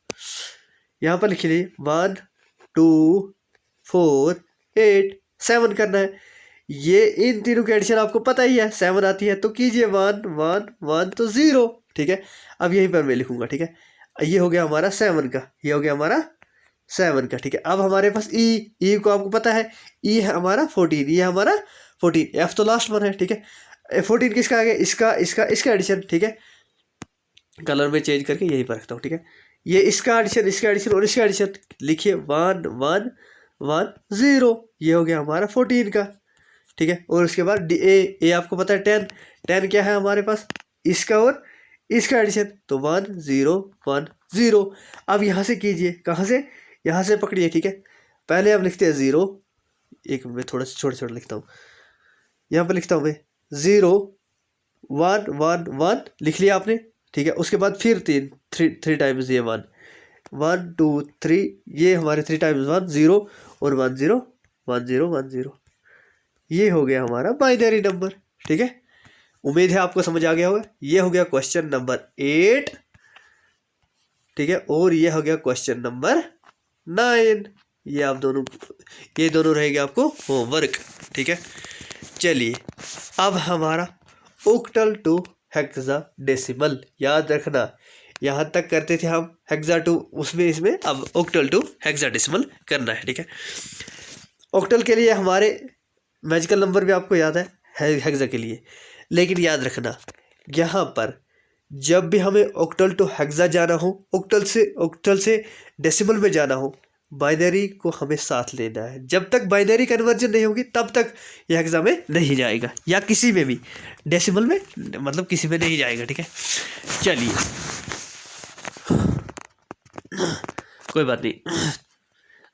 यहाँ पर लिख लीजिए 1 2 4 8 7 करना है। ये इन तीनों की एडिशन आपको पता ही है 7 आती है, तो कीजिए 1 1 1 तो 0, ठीक है। अब यहीं पर मैं लिखूंगा, ठीक है, ये हो गया हमारा 7 का, ये हो गया हमारा 7 का, ठीक है। अब हमारे पास ई को आपको पता है, ई है हमारा 14, ये हमारा 14, एफ तो लास्ट वन है, ठीक है। 14 किसका आ गया, इसका एडिशन, ठीक है। कलर में चेंज करके यहीं पर रखता हूँ, ठीक है। ये इसका एडिशन और इसका एडिशन, लिखिए 1 1 1 0, ये हो गया हमारा 14 का, ठीक है। और उसके बाद ए आपको पता है 10 क्या है हमारे पास, इसका और इसका एडिशन, तो 1 0 1 0। अब यहाँ से कीजिए, कहाँ से, यहाँ से पकड़िए, ठीक है। पहले हम लिखते हैं 0, एक मैं थोड़ा सा छोटा छोटा लिखता हूँ, यहाँ पर लिखता हूँ मैं 0 1 1 1, लिख लिया आपने, ठीक है। उसके बाद फिर थ्री टाइम्स ये 1 1 2 3, ये हमारे 3 टाइम्स 1 0 और 1 0 1 0 1 0, ये हो गया हमारा बाइनरी नंबर, ठीक है। उम्मीद है आपको समझ आ गया होगा। ये हो गया क्वेश्चन नंबर 8, ठीक है। और ये हो गया क्वेश्चन नंबर 9। ये दोनों रहेंगे आपको होमवर्क, ठीक है। चलिए अब हमारा ऑक्टल टू हेक्साडेसिमल, याद रखना यहाँ तक करते थे हम हेक्सा टू, इसमें अब ऑक्टल टू हेक्साडेसिमल करना है, ठीक है। ऑक्टल के लिए हमारे मैजिकल नंबर भी आपको याद है हेक्सा के लिए, लेकिन याद रखना यहाँ पर जब भी हमें ऑक्टल टू हेक्सा जाना हो, ऑक्टल से डेसिमल में जाना हो, बाइनरी को हमें साथ लेना है। जब तक बाइनरी कन्वर्जन नहीं होगी तब तक ये हेक्सा में नहीं जाएगा, या किसी में भी डेसिमल में, मतलब किसी में नहीं जाएगा, ठीक है। चलिए कोई बात नहीं,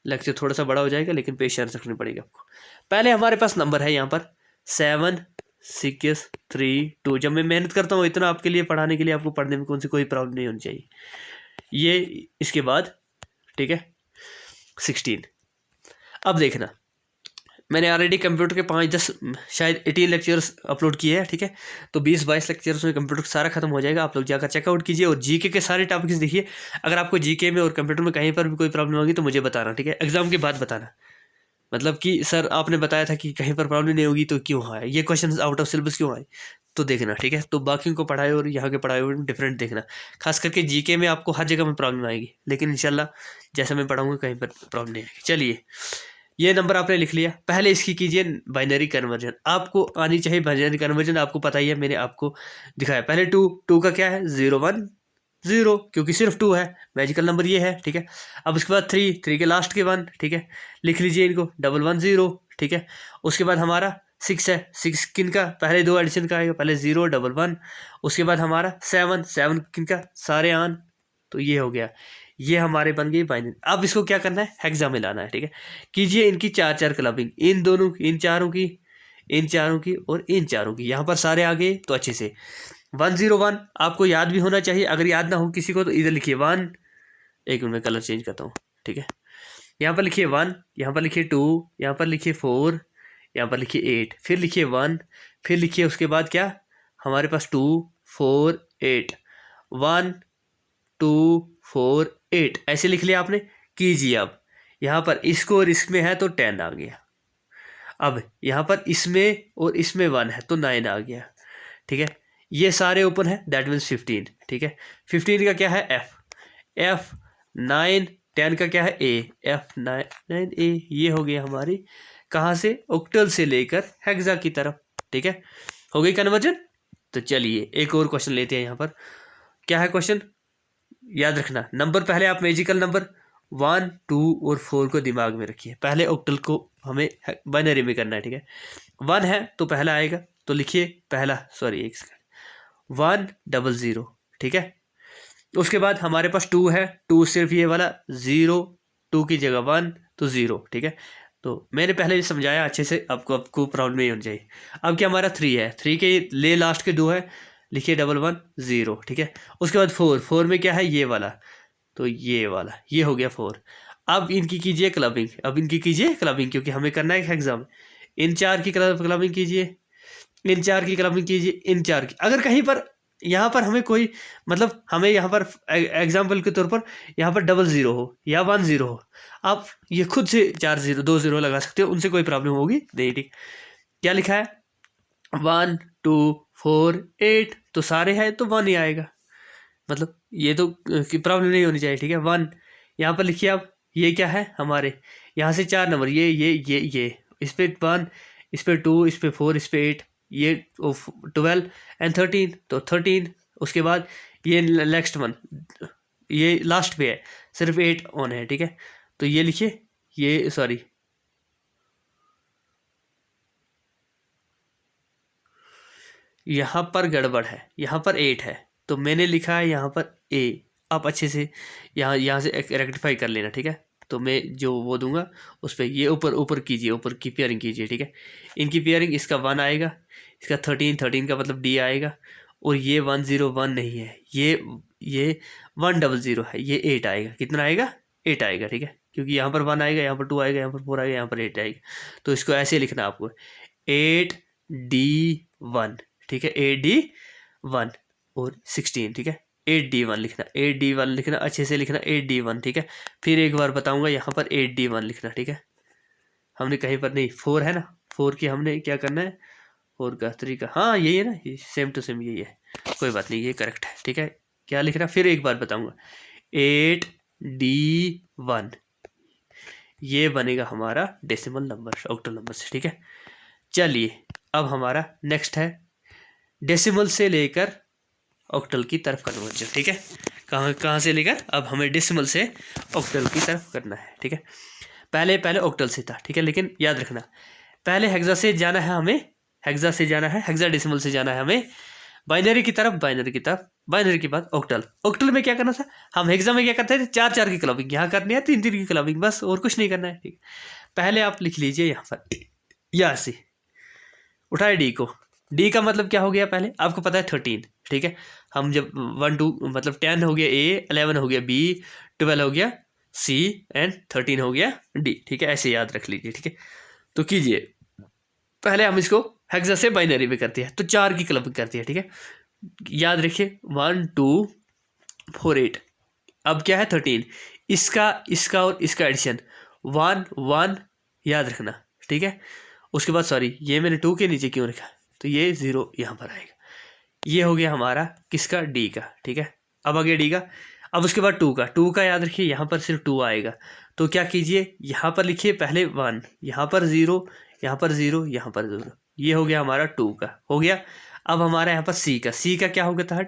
लेक्चर थोड़ा सा बड़ा हो जाएगा, लेकिन पेशेंस रखनी पड़ेगी आपको। पहले हमारे पास नंबर है यहाँ पर 7 6 3 2। जब मैं मेहनत करता हूँ इतना आपके लिए पढ़ाने के लिए, आपको पढ़ने में कोई प्रॉब्लम नहीं होनी चाहिए। ये इसके बाद, ठीक है, 16। अब देखना, मैंने ऑलरेडी कंप्यूटर के 5-10 शायद 18 लेक्चर्स अपलोड किए हैं, ठीक है। तो 20-22 लेक्चर्स में कंप्यूटर सारा खत्म हो जाएगा। आप लोग जाकर चेकआउट कीजिए और जीके के सारे टॉपिक्स देखिए। अगर आपको जीके में और कंप्यूटर में कहीं पर भी कोई प्रॉब्लम होगी तो मुझे बताना, ठीक है। एग्जाम के बाद बताना, मतलब कि सर आपने बताया था कि कहीं पर प्रॉब्लम नहीं होगी तो क्यों आए ये क्वेश्चन, आउट ऑफ सिलेबस क्यों आए, तो देखना, ठीक है। तो बाकियों को पढ़ाए और यहाँ के पढ़ाए हुए डिफरेंट देखना। खास करके जीके में आपको हर जगह में प्रॉब्लम आएगी, लेकिन इंशाल्लाह जैसा मैं पढ़ाऊँगा कहीं पर प्रॉब्लम नहीं आएगी। चलिए ये नंबर आपने लिख लिया। पहले इसकी कीजिए बाइनरी कन्वर्जन, आपको आनी चाहिए बाइनरी कन्वर्जन, आपको पता ही है, मैंने आपको दिखाया। पहले 2 का क्या है 0 1 0, क्योंकि सिर्फ 2 है, मैजिकल नंबर ये है, ठीक है। अब उसके बाद 3 के लास्ट के 1, ठीक है, लिख लीजिए इनको 1 1 0, ठीक है। उसके बाद हमारा 6 है, 6 किन का, पहले 2 एडिशन का आएगा, पहले 0 1 1। उसके बाद हमारा 7 किन का, सारे आन, तो ये हो गया, ये हमारे बन गई बाइनरी। अब इसको क्या करना है, हेक्सा में लाना है, ठीक है। कीजिए इनकी 4 क्लबिंग, इन दोनों, इन चारों की और इन चारों की, यहाँ पर सारे आ गए तो अच्छे से 101 आपको याद भी होना चाहिए। अगर याद ना हो किसी को तो इधर लिखिए 1, एक मिनट में कलर चेंज करता हूँ, ठीक है। यहाँ पर लिखिए 1, यहाँ पर लिखिए 2, यहाँ पर लिखिए 4, यहाँ पर लिखिए 8, फिर लिखिए 1, फिर लिखिए उसके बाद क्या हमारे पास 2 4 8, 1 2 4 8, ऐसे लिख लिया आपने। कीजिए अब यहाँ पर इसको और इसमें है तो 10 आ गया। अब यहाँ पर इसमें और इसमें 1 है तो 9 आ गया, ठीक है। ये सारे ओपन है, दैट मीन्स 15, ठीक है। 15 का क्या है एफ 9, 10 का क्या है एफ 9 ए। ये हो गया हमारी कहाँ से, ऑक्टल से लेकर हेक्सा की तरफ, ठीक है। हो गई कन्वर्जन। तो चलिए एक और क्वेश्चन लेते हैं। यहाँ पर क्या है क्वेश्चन, याद रखना नंबर पहले आप मैजिकल नंबर 1 2 और 4 को दिमाग में रखिए। पहले ऑक्टल को हमें बाइनरी में करना है, ठीक है। 1 है तो पहला आएगा, तो लिखिए पहला, सॉरी 1 0 0, ठीक है। उसके बाद हमारे पास 2 है, 2 सिर्फ ये वाला 0, 2 की जगह 1 तो 0, ठीक है। तो मैंने पहले भी समझाया अच्छे से, आपको प्रॉब्लम नहीं होनी चाहिए। अब क्या हमारा 3 है, 3 के ले लास्ट के 2 है, लिखिए 1 1 0, ठीक है। उसके बाद 4 में क्या है ये वाला, तो ये वाला, ये हो गया 4। अब इनकी कीजिए क्लबिंग, क्योंकि हमें करना है एग्जाम। इन 4 की क्लबिंग कीजिए, इन 4 की क्लबिंग कीजिए, इन 4 की। अगर कहीं पर यहाँ पर हमें कोई, मतलब हमें यहाँ पर एग्जाम्पल के तौर पर यहाँ पर 00 हो या 10 हो, आप ये खुद से 4 0 2 0 लगा सकते हो, उनसे कोई प्रॉब्लम होगी नहीं, ठीक। क्या लिखा है 1 2 4 8, तो सारे हैं तो 1 ही आएगा, मतलब ये तो प्रॉब्लम नहीं होनी चाहिए, ठीक है। 1 यहाँ पर लिखिए आप, ये क्या है हमारे यहाँ से 4 नंबर, ये इस पे 1, इस पे 2, इस पे 4, इस पे 8, ये 12 and 13 तो 13, उसके बाद ये नेक्स्ट वन, ये लास्ट पे है, सिर्फ 8 ऑन है, ठीक है। तो ये लिखिए, ये सॉरी यहाँ पर गड़बड़ है, यहाँ पर 8 है, तो मैंने लिखा है यहाँ पर ए। आप अच्छे से यहाँ से रेक्टिफाई कर लेना, ठीक है। तो मैं जो वो दूंगा उस पर ये ऊपर ऊपर कीजिए, ऊपर की पेयरिंग कीजिए, ठीक है। इनकी पेयरिंग, इसका 1 आएगा, इसका 13 का मतलब डी आएगा, और ये 101 नहीं है, ये 100 है, ये 8 आएगा। कितना आएगा? 8 आएगा, ठीक है। क्योंकि यहाँ पर 1 आएगा, यहाँ पर 2 आएगा, यहाँ पर 4 आएगा, यहाँ पर 8 आएगा। तो इसको ऐसे लिखना आपको, 8D1, ठीक है, 8D1 और 16, ठीक है। 8D1 लिखना, 8D1 लिखना, अच्छे से लिखना 8D1, ठीक है। फिर एक बार बताऊंगा, यहाँ पर 8D1 लिखना, ठीक है। हमने कहीं पर नहीं, 4 है ना, 4 की हमने क्या करना है, 4 का तरीका, हाँ यही है ना, ये सेम टू सेम यही है, कोई बात नहीं, ये करेक्ट है, ठीक है। क्या लिखना, फिर एक बार बताऊंगा, 8D1, ये बनेगा हमारा डेसिमल नंबर ऑक्टल नंबर से, ठीक है। चलिए अब हमारा नेक्स्ट है डेसिमल से लेकर ऑक्टल की तरफ कन्वर्जन, ठीक है। कहाँ से लेकर, अब हमें डेसिमल से ऑक्टल की तरफ करना है, ठीक है। पहले ऑक्टल से था, ठीक है, लेकिन याद रखना पहले हेक्सा से जाना है हमें, हेक्सा से जाना है, हेक्सा डेसिमल से जाना है हमें बाइनरी की तरफ, बाइनरी की तरफ, बाइनरी के बाद ऑक्टल। ऑक्टल में क्या करना था, हम हेक्सा में क्या करते थे, 4 की क्लबिंग, यहाँ करनी है 3 की क्लबिंग, बस और कुछ नहीं करना है, ठीक। पहले आप लिख लीजिए यहाँ पर, यहाँ से उठाए डी को, डी का मतलब क्या हो गया, पहले आपको पता है 13, ठीक है। हम जब 1 2 मतलब 10 हो गया ए, 11 हो गया बी, 12 हो गया सी, एंड 13 हो गया डी, ठीक है। ऐसे याद रख लीजिए, ठीक है। तो कीजिए, पहले हम इसको हेक्सा से बाइनरी में करते हैं, तो 4 की क्लबिंग करती है, ठीक है। याद रखिए 1 2 4 8, अब क्या है 13, इसका और इसका एडिशन 1 1, याद रखना, ठीक है। उसके बाद सॉरी, ये मैंने 2 के नीचे क्यों रखा, तो ये 0 यहाँ पर आएगा। ये हो गया हमारा किसका, डी का, ठीक है। अब आ गया डी का, अब उसके बाद 2 का याद रखिए, यहाँ पर सिर्फ 2 आएगा, तो क्या कीजिए, यहाँ पर लिखिए पहले 1, यहाँ पर 0, यहाँ पर 0, यहाँ पर 0, ये हो गया हमारा 2 का, हो गया। अब हमारा यहाँ पर सी का क्या हो गया था,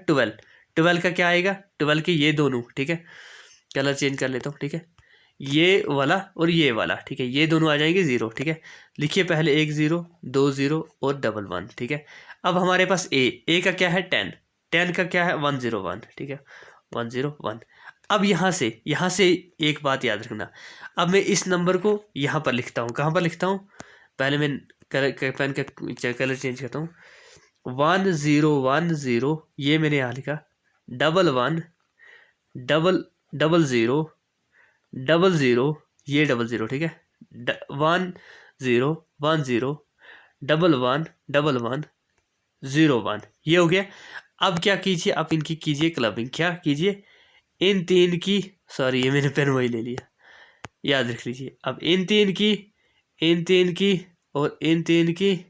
12 का क्या आएगा, 12 के ये दोनों, ठीक है। कलर चेंज कर लेता हूँ, ठीक है, ये वाला और ये वाला, ठीक है, ये दोनों आ जाएंगे 0, ठीक है। लिखिए पहले 1 0 2 0 और 1 1, ठीक है। अब हमारे पास ए का क्या है 10 का क्या है 101, ठीक है, 101। अब यहाँ से एक बात याद रखना, अब मैं इस नंबर को यहाँ पर लिखता हूँ, कहाँ पर लिखता हूँ, पहले मैं पेन का कलर चेंज करता हूँ, 1010, ये मैंने यहाँ लिखा, 11 0 00, ये 00, ठीक है, 1 0 1 0 11 11 01, ये हो गया। अब क्या कीजिए, आप इनकी कीजिए क्लबिंग, क्या कीजिए, इन 3 की, सॉरी ये मैंने पेन वही ले लिया, याद रख लीजिए, अब इन 3 की, इन 3 की और इन 3 की,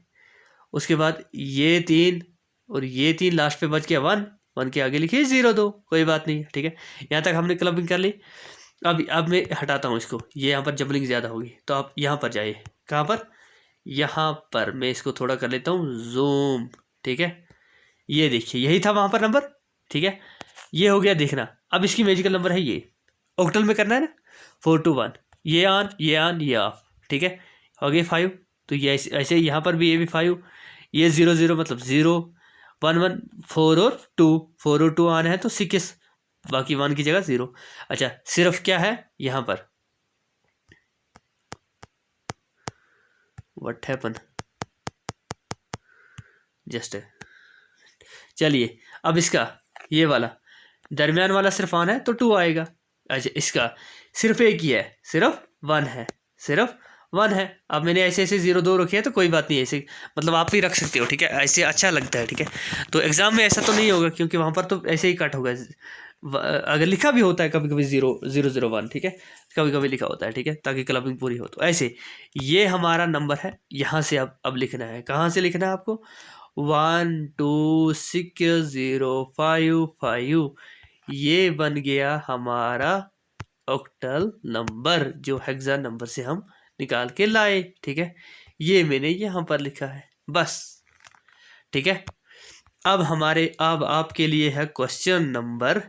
उसके बाद ये 3 और ये 3, लास्ट पे बच गया 1 के आगे लिखिए 0 2, कोई बात नहीं, ठीक है। यहाँ तक हमने क्लबिंग कर ली। अब मैं हटाता हूँ इसको, ये यहाँ पर जबलिंग ज़्यादा होगी, तो आप यहाँ पर जाइए, कहाँ पर, यहाँ पर मैं इसको थोड़ा कर लेता हूँ जूम, ठीक है। ये देखिए यही था वहाँ पर नंबर, ठीक है, ये हो गया, देखना अब इसकी मैजिकल नंबर है, ये ऑक्टल में करना है ना, 4 2 1, ये ऑन ये ऑफ, ठीक है, हो गया 5, तो ये ऐसे यहाँ पर भी ये भी 5, ये 0 0 मतलब 0 1 1, 4 और 2 ऑन है तो 6, बाकी 1 की जगह 0। अच्छा सिर्फ क्या है यहाँ पर, व्हाट हैपन, जस्ट, चलिए अब इसका ये वाला दरमियान वाला सिर्फ 1 है तो 2 आएगा। अच्छा इसका सिर्फ एक ही है, सिर्फ 1 है, सिर्फ 1 है। अब मैंने ऐसे 0 2 रखे हैं तो कोई बात नहीं, ऐसे मतलब आप भी रख सकते हो, ठीक है, ऐसे अच्छा लगता है, ठीक है। तो एग्जाम में ऐसा तो नहीं होगा क्योंकि वहाँ पर तो ऐसे ही कट होगा, अगर लिखा भी होता है कभी कभी 0 0 0 1, ठीक है, कभी कभी लिखा होता है, ठीक है, ताकि क्लबिंग पूरी हो। तो ऐसे ये हमारा नंबर है, यहाँ से अब लिखना है, कहाँ से लिखना है आपको, 1 2 6 0 5 5, ये बन गया हमारा ऑक्टल नंबर जो हेक्सा नंबर से हम निकाल के लाए, ठीक है। ये मैंने यहाँ पर लिखा है, बस ठीक है। अब आपके लिए है क्वेश्चन नंबर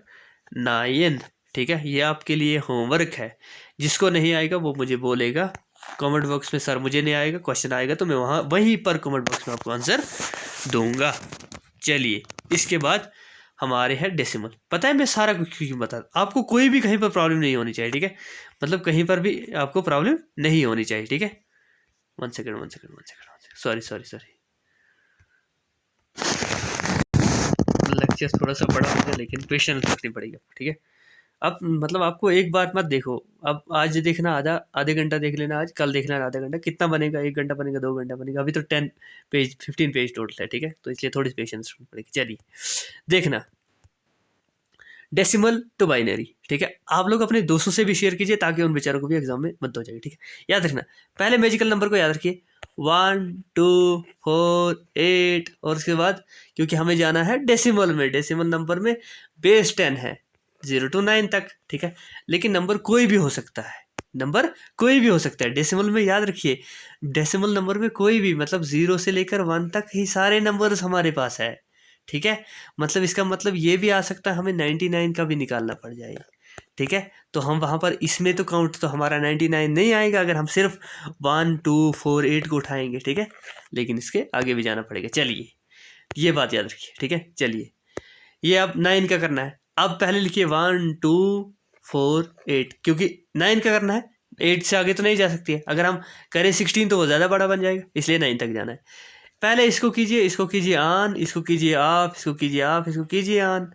9, ठीक है। ये आपके लिए होमवर्क है, जिसको नहीं आएगा वो मुझे बोलेगा कमेंट बॉक्स में, सर मुझे नहीं आएगा, क्वेश्चन आएगा तो मैं वहीं पर कमेंट बॉक्स में आपको आंसर दूंगा। चलिए, इसके बाद हमारे है डेसिमल। पता है मैं सारा कुछ क्यों बता, आपको कोई भी कहीं पर प्रॉब्लम नहीं होनी चाहिए, ठीक है। मतलब कहीं पर भी आपको प्रॉब्लम नहीं होनी चाहिए, ठीक है। One second, sorry. लेक्चर थोड़ा सा बड़ा हो गया, लेकिन पेशेंस रखनी पड़ेगी, ठीक है। अब मतलब आपको एक बात मत देखो, अब आज देखना आधे घंटा देख लेना, आज कल देख लेना आधा घंटा, कितना बनेगा, 1 घंटा बनेगा, 2 घंटा बनेगा, अभी तो 15 पेज टोटल है, ठीक है। तो इसलिए थोड़ी पेशेंस रखनी पड़ेगी। चलिए देखना, डेसिमल टू बाइनरी, ठीक है। आप लोग अपने दोस्तों से भी शेयर कीजिए ताकि उन बेचारों को भी एग्जाम में मदद हो जाएगी, ठीक है। याद रखना, पहले मैजिकल नंबर को याद रखिए 1 2 4 8, और उसके बाद क्योंकि हमें जाना है डेसिमल में, डेसिमल नंबर में बेस 10 है 0 to 9 तक, ठीक है। लेकिन नंबर कोई भी हो सकता है, नंबर कोई भी हो सकता है डेसिमल में। याद रखिए, डेसिमल नंबर में कोई भी, मतलब 0 से लेकर 1 तक ही सारे नंबर्स हमारे पास है, ठीक है। मतलब इसका मतलब ये भी आ सकता है हमें 99 का भी निकालना पड़ जाए, ठीक है। तो हम वहाँ पर इसमें तो काउंट तो हमारा 99 नहीं आएगा अगर हम सिर्फ 1 2 4 8 को उठाएंगे, ठीक है। लेकिन इसके आगे भी जाना पड़ेगा। चलिए ये बात याद रखिए, ठीक है। चलिए ये अब 9 का करना है। अब पहले लिखिए 1 2 4 8, क्योंकि 9 का करना है, 8 से आगे तो नहीं जा सकती है। अगर हम करें 16 तो वो ज़्यादा बड़ा बन जाएगा, इसलिए 9 तक जाना है। पहले इसको कीजिए ऑन, इसको कीजिए ऑफ, इसको कीजिए ऑफ, इसको कीजिए ऑन,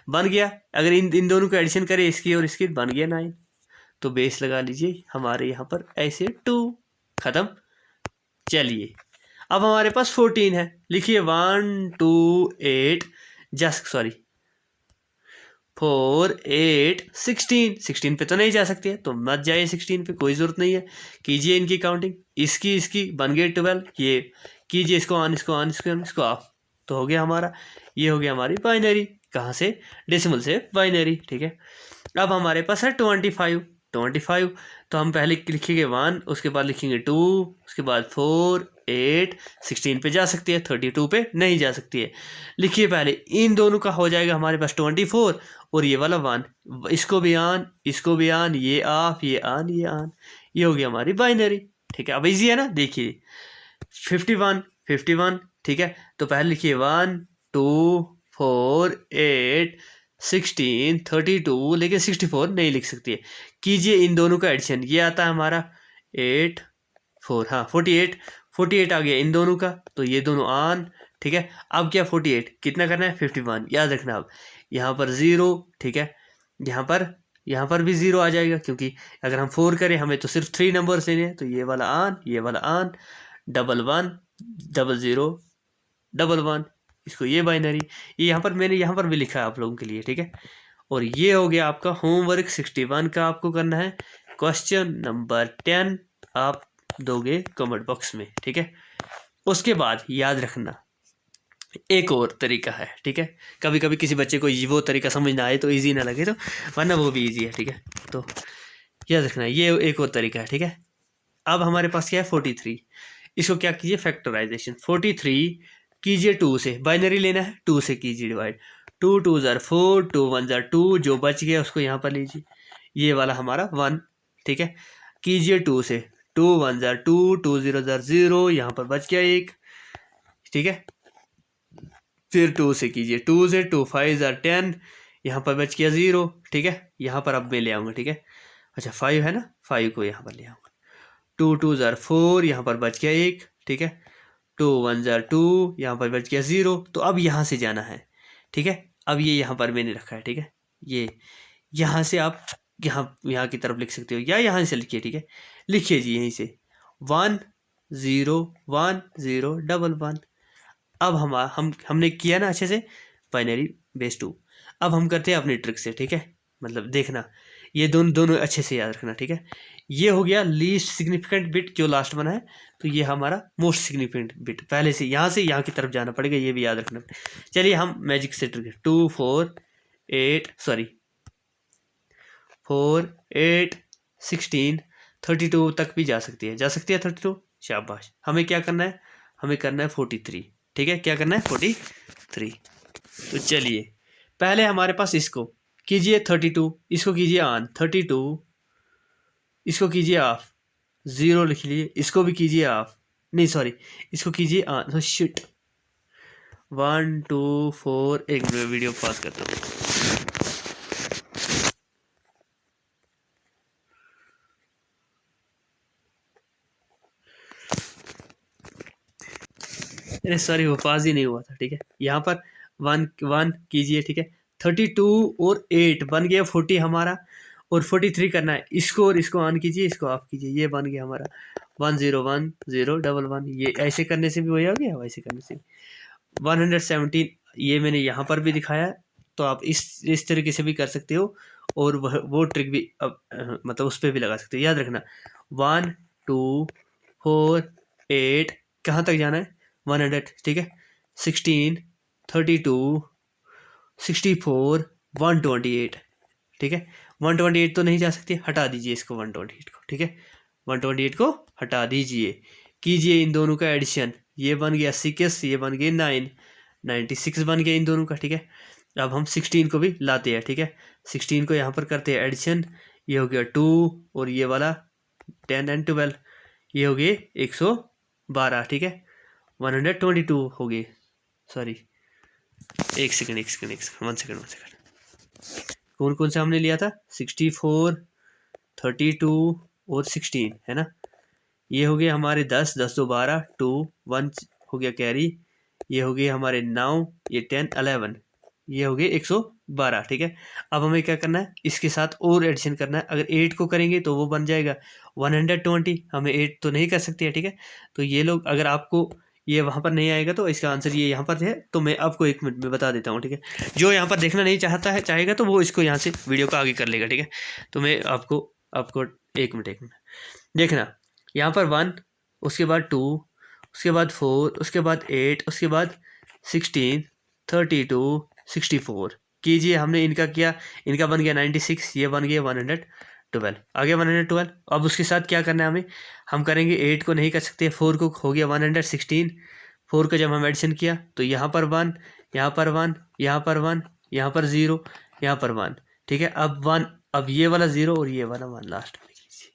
बन गया। अगर इन दोनों को एडिशन करें, इसकी और इसकी, बन गया 9। तो बेस लगा लीजिए हमारे यहाँ पर ऐसे 2, खत्म। चलिए अब हमारे पास 14 है, लिखिए 1 2 8 4 8 16 पे तो नहीं जा सकती है, तो मत जाइए 16 पे, कोई ज़रूरत नहीं है। कीजिए इनकी काउंटिंग, इसकी बन गए 12, ये कीजिए इसको ऑन, इसको ऑन, इसको ऑन, इसको ऑफ, तो हो गया हमारा, ये हो गया हमारी बाइनरी। कहाँ से? डेसिमल से बाइनरी, ठीक है। अब हमारे पास है 25, तो हम पहले लिखेंगे 1, उसके बाद लिखेंगे 2, उसके बाद 4 8 16 पे जा सकती है, 32 पे नहीं जा सकती है। लिखिए पहले इन दोनों का हो जाएगा हमारे पास 24, और ये वाला 1, इसको भी ऑन, इसको भी ऑन, ये ऑफ, ये ऑन, ये ऑन, ये हो गया हमारी बाइनरी, ठीक है। अब इजी है ना, देखिए 51, ठीक है। तो पहले लिखिए 1 2 4 8 16 32, लेकिन 64 नहीं लिख सकती है। कीजिए इन दोनों का एडिशन, ये आता है हमारा 8 4, हाँ 48 आ गया इन दोनों का, तो ये दोनों ऑन, ठीक है। अब क्या 48 कितना करना है? 51। याद रखना, अब यहाँ पर 0, ठीक है। यहाँ पर भी 0 आ जाएगा, क्योंकि अगर हम 4 करें हमें तो सिर्फ 3 नंबर्स लेने हैं, तो ये वाला ऑन, ये वाला ऑन, 1 1 0 0 1 1, इसको ये बाइनरी, ये यहाँ पर मैंने यहाँ पर भी लिखा है आप लोगों के लिए, ठीक है। और ये हो गया आपका होमवर्क 61 का, आपको करना है क्वेश्चन नंबर 10, आप दोगे कमेंट बॉक्स में, ठीक है। उसके बाद याद रखना एक और तरीका है, ठीक है। कभी कभी किसी बच्चे को वो तरीका समझ ना आए तो इजी ना लगे, तो वरना वो भी इजी है, ठीक है। तो याद रखना ये एक और तरीका है, ठीक है। अब हमारे पास क्या है 43, इसको क्या कीजिए फैक्टराइजेशन। 43 कीजिए 2 से, बाइनरी लेना है, 2 से कीजिए डिवाइड, 2 2 4, 2 1 2, जो बच गया उसको यहाँ पर लीजिए, ये वाला हमारा 1, ठीक है। कीजिए 2 से, 2 1 2, 2 0 0, यहाँ पर बच गया 1, ठीक है। फिर 2 से कीजिए, 2 से 2 5 10, यहाँ पर बच गया 0, ठीक है। यहाँ पर अब मैं ले आऊँगा, ठीक है। अच्छा 5 है ना, 5 को यहाँ पर ले आऊँगा, 2 2 4, यहाँ पर बच गया 1, ठीक है। 2 1 2, यहाँ पर बच गया 0, तो अब यहाँ से जाना है, ठीक है। अब ये यहाँ पर मैंने रखा है, ठीक है। ये यहाँ से आप यहाँ की तरफ लिख सकते हो, या यहाँ से लिखिए, ठीक है। लिखिए जी यहीं से 1 0 1 0 1 1। अब हमने किया ना अच्छे से बाइनरी बेस 2। अब हम करते हैं अपनी ट्रिक से, ठीक है। मतलब देखना, ये दोनों अच्छे से याद रखना, ठीक है। ये हो गया लीस्ट सिग्निफिकेंट बिट जो लास्ट बना है, तो ये हमारा मोस्ट सिग्निफिकेंट बिट, पहले से यहाँ की तरफ जाना पड़ेगा, ये भी याद रखना। चलिए हम मैजिक से ट्रिक 2 4 8 16 32 तक भी जा सकती है 32। शाबाश। हमें क्या करना है? हमें करना है 43, ठीक है, क्या करना है 43। तो चलिए पहले हमारे पास इसको कीजिए 32, इसको कीजिए ऑन 32, इसको कीजिए ऑफ 0 लिख लिए, इसको भी कीजिए ऑफ, नहीं सॉरी इसको कीजिए ऑन। तो शिट 1 2 4, एक मिनट वीडियो पॉज करता हूँ। अरे सॉरी वो पास ही नहीं हुआ था, ठीक है। यहाँ पर 1 कीजिए, ठीक है। 32 और 8 बन गया 40 हमारा, और 43 करना है। इसको और इसको ऑन कीजिए, इसको ऑफ कीजिए, ये बन गया हमारा 101011। ये ऐसे करने से भी वही हो गया, वैसे करने से 117। ये मैंने यहाँ पर भी दिखाया है, तो आप इस तरीके से भी कर सकते हो, और वो ट्रिक भी अब मतलब उस पर भी लगा सकते हो। याद रखना 1 2 4 8 कहाँ तक जाना है 100, ठीक है। 16 32 64 128, ठीक है। 128 तो नहीं जा सकती, हटा दीजिए इसको 128 को, ठीक है। 128 को हटा दीजिए, कीजिए इन दोनों का एडिशन, ये बन गया 6, ये बन गया 9, 96 बन गया इन दोनों का, ठीक है। अब हम 16 को भी लाते हैं, ठीक है। 16 को यहाँ पर करते हैं एडिशन, ये हो गया 2, और ये वाला 10 and 12, ये हो गए 112, ठीक है। 122 हो गए, सॉरी एक सेकंड 1 सेकंड कौन कौन सा हमने लिया था 64 32 और 16, है ना। ये हो गए हमारे 10 10 2 12, 2 1 हो गया कैरी, ये हो गए हमारे 9, ये 10 11, ये हो गए 112, ठीक है। अब हमें क्या करना है, इसके साथ और एडिशन करना है। अगर 8 को करेंगे तो वो बन जाएगा 120, हमें 8 तो नहीं कर सकते हैं, ठीक है। तो ये लोग, अगर आपको ये वहाँ पर नहीं आएगा तो इसका आंसर ये यहाँ पर है, तो मैं आपको 1 मिनट में बता देता हूँ, ठीक है। जो यहाँ पर देखना नहीं चाहेगा तो वो इसको यहाँ से वीडियो को आगे कर लेगा, ठीक है। तो मैं आपको 1 मिनट देखना, यहाँ पर 1, उसके बाद 2, उसके बाद 4, उसके बाद 8, उसके बाद 16 32 64 कीजिए। हमने इनका किया, इनका बन गया 96, ये बन गया 112, आगे 112। अब उसके साथ क्या करना है हमें, हम करेंगे 8 को नहीं कर सकते, 4 को हो गया 116, 4 का जब हम एडिशन किया तो यहाँ पर 1, यहाँ पर 1, यहाँ पर 1, यहाँ पर 0, यहाँ पर 1, ठीक है। अब 1, अब ये वाला 0 और ये वाला 1 लास्ट में कीजिए,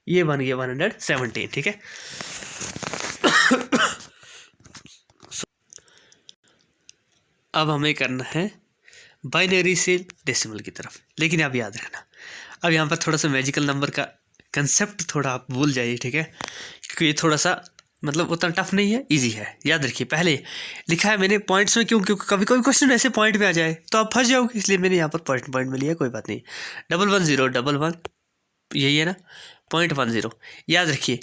ये बन गया 117, ठीक है। अब हमें करना है बाइनरी से डेसिमल की तरफ, लेकिन आप याद रखना अब यहाँ पर थोड़ा सा मैजिकल नंबर का कंसेप्ट थोड़ा आप भूल जाइए, ठीक है। क्योंकि ये थोड़ा सा मतलब उतना टफ नहीं है, इजी है। याद रखिए पहले लिखा है मैंने पॉइंट्स में, क्यों, क्योंकि कभी कभी क्वेश्चन ऐसे पॉइंट में आ जाए तो आप फंस जाओगे, इसलिए मैंने यहाँ पर पॉइंट में लिया, कोई बात नहीं। 11011 यही है ना, 0.10। याद रखिए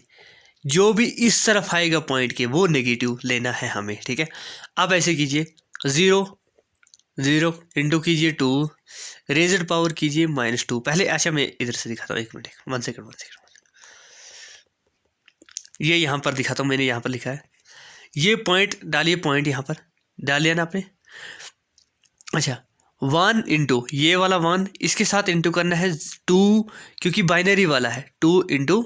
जो भी इस तरफ आएगा पॉइंट के वो नेगेटिव लेना है हमें, ठीक है। अब ऐसे कीजिए 0 0 इंटू कीजिए 2, रेजड पावर कीजिए -2। पहले अच्छा मैं इधर से दिखाता हूँ, 1 मिनट 1 सेकंड ये यहाँ पर दिखाता हूँ, मैंने यहाँ पर लिखा है, ये पॉइंट डालिए, पॉइंट यहाँ पर डाल लिया ना आपने। अच्छा 1 इंटू ये वाला 1, इसके साथ इंटू करना है 2, क्योंकि बाइनरी वाला है, 2 इंटू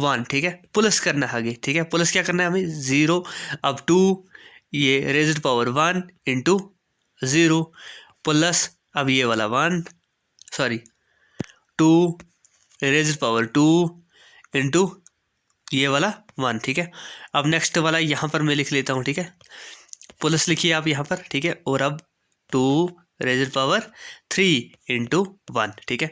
1, ठीक है। प्लस करना है आगे, ठीक है। प्लस क्या करना है हमें 0, अब 2 ये रेज्ड पावर 1 इंटू 0 प्लस अब ये वाला 1 सॉरी 2 रेज्ड पावर 2 इंटू ये वाला 1, ठीक है। अब नेक्स्ट वाला यहाँ पर मैं लिख लेता हूँ, ठीक है। प्लस लिखिए आप यहाँ पर, ठीक है। और अब 2 रेज्ड पावर 3 इंटू 1, ठीक है।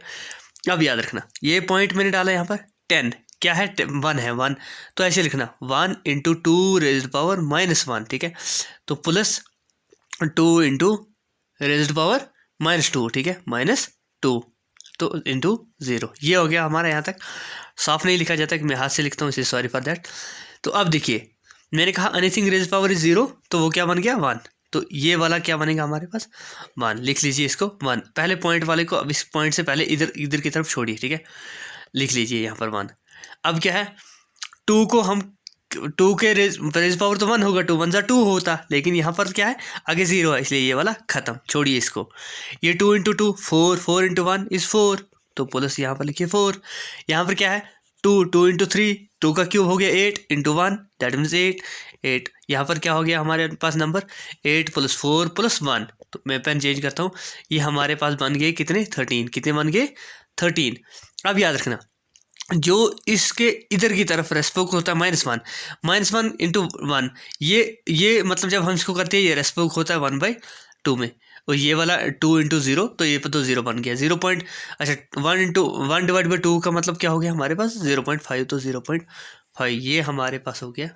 अब याद रखना ये पॉइंट मैंने डाला यहाँ पर 10 क्या है 1 है 1, तो ऐसे लिखना 1 इंटू 2 रेज्ड पावर -1, ठीक है। तो प्लस 2 इंटू रेज्ड पावर -2, ठीक है, -2 तो इंटू 0। ये हो गया हमारा, यहाँ तक साफ नहीं लिखा जाता कि मैं हाथ से लिखता हूँ, इसलिए सॉरी फॉर दैट। तो अब देखिए मैंने कहा एनीथिंग रेज्ड पावर इज 0, तो वो क्या बन गया 1, तो ये वाला क्या बनेगा हमारे पास 1, लिख लीजिए इसको 1। पहले पॉइंट वाले को अब इस पॉइंट से पहले इधर की तरफ छोड़िए, ठीक है, लिख लीजिए यहाँ पर 1। अब क्या है 2 को हम 2 के रेज पावर तो 1 होगा, 2 1 2 होता, लेकिन यहाँ पर क्या है आगे 0 है, इसलिए ये वाला खत्म, छोड़िए इसको। ये 2 इंटू 2 4 4 इंटू 1 इज 4, तो प्लस यहाँ पर लिखिए 4। यहाँ पर क्या है टू इंटू थ्री, 2 का क्यूब हो गया 8 इंटू 1 दैट मीन्स 8। यहाँ पर क्या हो गया हमारे पास नंबर 8 + 4 + 1। तो मैं पेन चेंज करता हूँ, ये हमारे पास बन गए कितने 13। कितने बन गए 13। अब याद रखना जो इसके इधर की तरफ रेस्पोक होता है -1 इंटू 1, ये मतलब जब हम इसको करते हैं ये रेस्पोक होता है 1/2 में, और ये वाला 2 इंटू 0, तो ये तो 0 बन गया 0 पॉइंट। अच्छा 1/2 का मतलब क्या हो गया हमारे पास 0.5, तो 0.5 ये हमारे पास हो गया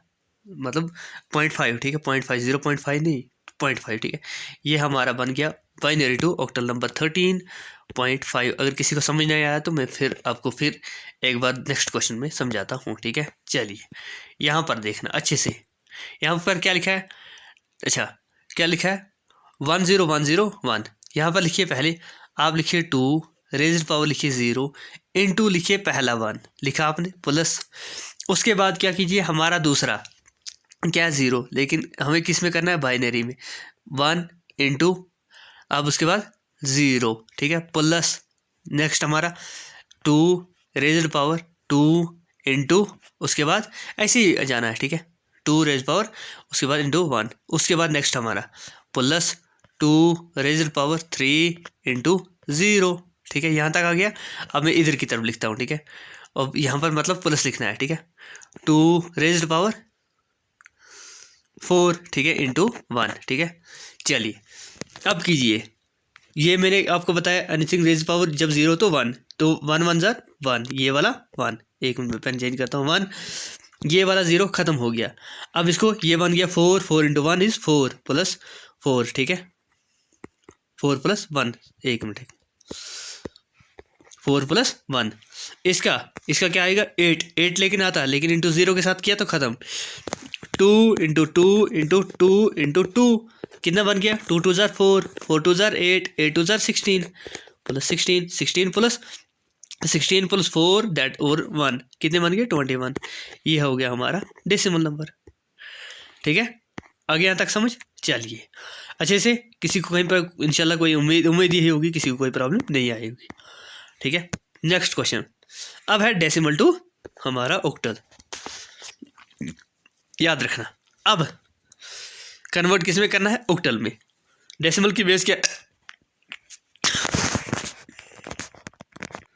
मतलब 0.5, ठीक है 0.5, 0.5 नहीं 0.5, ठीक है। ये हमारा बन गया बाइनरी टू ऑक्टल नंबर 13.5। अगर किसी को समझ नहीं आया तो मैं फिर आपको फिर एक बार नेक्स्ट क्वेश्चन में समझाता हूँ, ठीक है। चलिए यहाँ पर देखना अच्छे से, यहाँ पर क्या लिखा है, अच्छा क्या लिखा है 10101। यहाँ पर लिखिए पहले आप लिखिए 2 रेज़्ड पावर लिखिए 0 इंटू लिखिए पहला 1 लिखा आपने प्लस, उसके बाद क्या कीजिए हमारा दूसरा क्या 0, लेकिन हमें किस में करना है बाइनरी में 1 इंटू, अब उसके बाद 0, ठीक है प्लस नेक्स्ट हमारा 2 रेज़्ड पावर 2 इंटू, उसके बाद ऐसे ही जाना है, ठीक है 2 रेज़्ड पावर उसके बाद इंटू 1, उसके बाद नेक्स्ट हमारा प्लस 2 रेज़्ड पावर 3 इंटू 0, ठीक है यहाँ तक आ गया। अब मैं इधर की तरफ लिखता हूँ, ठीक है, अब यहाँ पर मतलब प्लस लिखना है, ठीक है 2 रेज़्ड पावर 4, ठीक है इंटू 1, ठीक है। चलिए अब कीजिए, ये मैंने आपको बताया एनीथिंग रेज़ पावर जब 0 तो 1, तो 1 1 ज़ार 1, ये वाला 1, एक मिनट पेन चेंज करता हूँ 1, ये वाला 0 ख़त्म हो गया। अब इसको ये बन गया 4, 4 इंटू 1 इज़ 4 + 4, ठीक है 4 + 1, एक मिनट 4 + 1, इसका क्या आएगा 8 लेकिन आता, लेकिन इंटू 0 के साथ किया तो ख़त्म। 2 इंटू 2 इंटू 2 इंटू 2 कितना बन गया 2 2 ज़ार 4, 4 2 ज़ार 8, 8 2 ज़ार 16 + 16, 16 + 4 दैट और 1 कितने बन गए 21। ये हो गया हमारा डेसिमल नंबर, ठीक है। आगे यहाँ तक समझ। चलिए अच्छे से, किसी को कहीं पर इंशाल्लाह कोई उम्मीद ही होगी, किसी को कोई प्रॉब्लम नहीं आएगी, ठीक है। नेक्स्ट क्वेश्चन अब है डेसिमल टू हमारा ऑक्टल। याद रखना अब कन्वर्ट किस में करना है ऑक्टल में। डेसिमल की बेस क्या,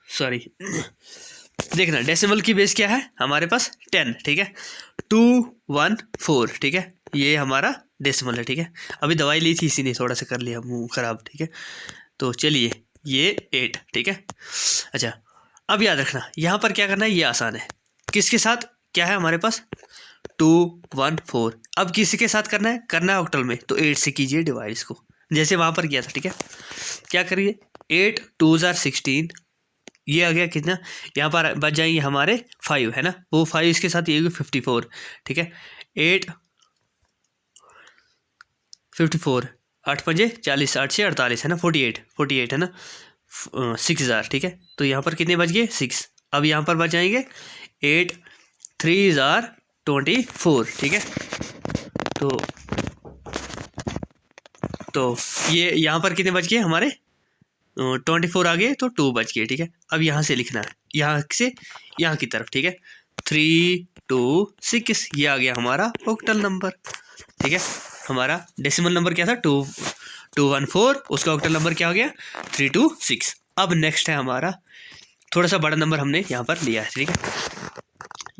सॉरी देखना डेसिमल की बेस क्या है हमारे पास 10, ठीक है 2 1 4, ठीक है ये हमारा डेसिमल है, ठीक है। अभी दवाई ली थी इसीलिए थोड़ा सा कर लिया मुंह खराब, ठीक है। तो चलिए ये 8, ठीक है। अच्छा अब याद रखना यहाँ पर क्या करना है, ये आसान है, किसके साथ क्या है हमारे पास 2 1 4। अब किसी के साथ करना है ऑक्टल में, तो 8 से कीजिए डिवाइड इसको, जैसे वहाँ पर किया था, ठीक है। क्या करिए 8 2 ज़ार 16, ये आ गया कितना, यहाँ पर बच जाएंगे हमारे 5, है ना, वो 5 इसके साथ ये 54, ठीक है 8 54 8 5 40 8 6 48 है ना 48 है ना 6 ज़ार, ठीक है। तो यहाँ पर कितने बच गए 6। अब यहाँ पर बच जाएंगे 8 3 ज़ार 24, ठीक है। तो ये यहाँ पर कितने बच गए हमारे 24 आ गए, तो 2 बच गए, ठीक है। अब यहाँ से लिखना है, यहाँ से यहाँ की तरफ, ठीक है 3 2 6, ये आ गया हमारा ऑक्टल नंबर, ठीक है। हमारा डेसिमल नंबर क्या था 214, उसका ऑक्टल नंबर क्या हो गया 326। अब नेक्स्ट है हमारा थोड़ा सा बड़ा नंबर हमने यहाँ पर लिया है, ठीक है।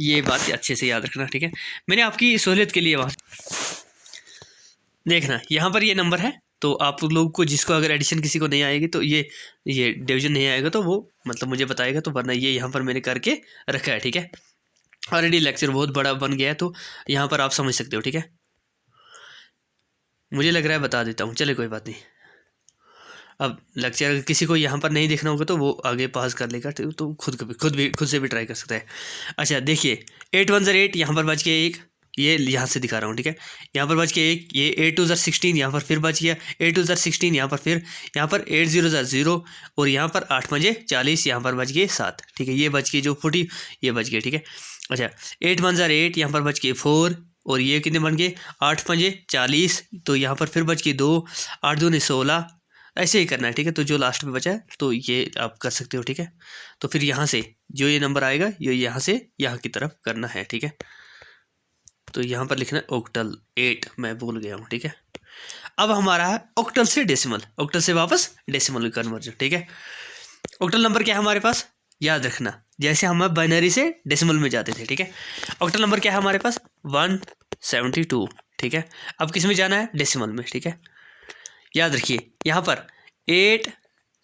ये बात अच्छे से याद रखना, ठीक है, मैंने आपकी सहूलियत के लिए वहाँ देखना यहाँ पर ये नंबर है, तो आप लोग को जिसको अगर एडिशन किसी को नहीं आएगी तो ये डिवीजन नहीं आएगा तो वो मतलब मुझे बताएगा, तो वरना ये यहाँ पर मैंने करके रखा है, ठीक है। ऑलरेडी लेक्चर बहुत बड़ा बन गया है तो यहाँ पर आप समझ सकते हो, ठीक है। मुझे लग रहा है बता देता हूँ, चले कोई बात नहीं। अब लेक्चर अगर किसी को यहाँ पर नहीं देखना होगा तो वो आगे पास कर लेगा, तो खुद से भी ट्राई कर सकता है। अच्छा देखिए 8 1 ज़ार 8, यहाँ पर बच गया 1, ये यहाँ से दिखा रहा हूँ, ठीक है। यहाँ पर बच गया 1, ये 8 2 ज़ार 16, यहाँ पर फिर बच गया 8 2 ज़ार 16, यहाँ पर फिर यहाँ पर 8 0 ज़ार 0, और यहाँ पर 8 5 40, यहाँ पर बच गए 7, ठीक है। ये बच गए जो 40, ये बच गए, ठीक है। अच्छा 8 1 ज़ार 8, यहाँ पर बच गए 4, और ये कितने बन गए 8 5 40, तो यहाँ पर फिर बच गए 2, 8 2 16, ऐसे ही करना है, ठीक है। तो जो लास्ट में बचा है तो ये आप कर सकते हो, ठीक है। तो फिर यहाँ से जो ये नंबर आएगा ये यहाँ से यहाँ की तरफ करना है, ठीक है। तो यहाँ पर लिखना है ऑक्टल 8, मैं भूल गया हूँ, ठीक है। अब हमारा है ऑक्टल से डेसिमल, ऑक्टल से वापस डेसिमल कन्वर्जन, ठीक है। ऑक्टल नंबर क्या है हमारे पास, याद रखना, जैसे हम बाइनरी से डेसिमल में जाते थे, ठीक है। ऑक्टल नंबर क्या है हमारे पास 172, ठीक है। अब किस में जाना है, डेसिमल में, ठीक है। याद रखिए यहाँ पर 8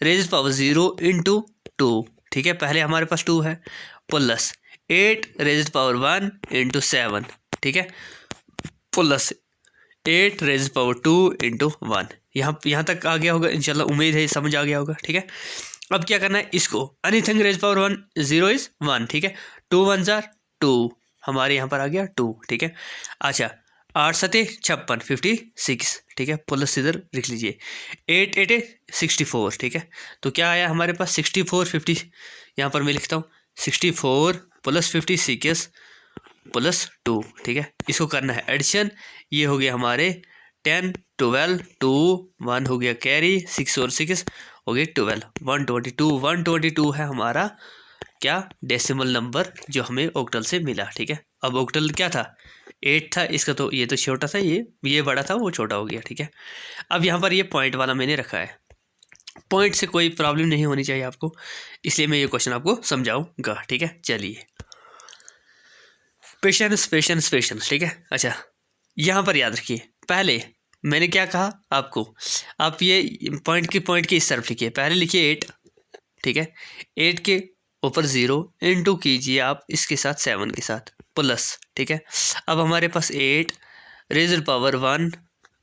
रेज़ पावर 0 इंटू 2, ठीक है। पहले हमारे पास 2 है, प्लस 8 रेज़ पावर 1 इंटू 7, ठीक है, प्लस 8 रेज़ पावर 2 इंटू 1। यहाँ तक आ गया होगा इंशाल्लाह, उम्मीद है समझ आ गया होगा, ठीक है। अब क्या करना है, इसको एनीथिंग रेज़ पावर 1 0 इज़ 1, ठीक है। 2 1 जार 2, हमारे यहाँ पर आ गया 2, ठीक है। अच्छा 8 7 56 56, ठीक है, प्लस इधर लिख लीजिए 8 8 64, ठीक है। तो क्या आया हमारे पास 64 50, यहाँ पर मैं लिखता हूँ 64 प्लस 56 प्लस 2, ठीक है। इसको करना है एडिशन, ये हो गया हमारे 10 12 2 1 हो गया कैरी, 6 और 6 हो गया 12, 122 है हमारा क्या डेसिमल नंबर जो हमें ऑक्टल से मिला, ठीक है। अब ऑक्टल क्या था 8 था इसका, तो ये तो छोटा था, ये बड़ा था, वो छोटा हो गया, ठीक है। अब यहाँ पर ये पॉइंट वाला मैंने रखा है, पॉइंट से कोई प्रॉब्लम नहीं होनी चाहिए आपको, इसलिए मैं ये क्वेश्चन आपको समझाऊंगा, ठीक है। चलिए पेशेंस पेशेंस पेशेंस, ठीक है। अच्छा यहाँ पर याद रखिए, पहले मैंने क्या कहा आपको, आप ये पॉइंट की इस तरफ लिखिए, पहले लिखिए 8, ठीक है। 8 के ऊपर 0 इंटू कीजिए आप इसके साथ 7 के साथ प्लस, ठीक है। अब हमारे पास 8 रेज़र पावर 1,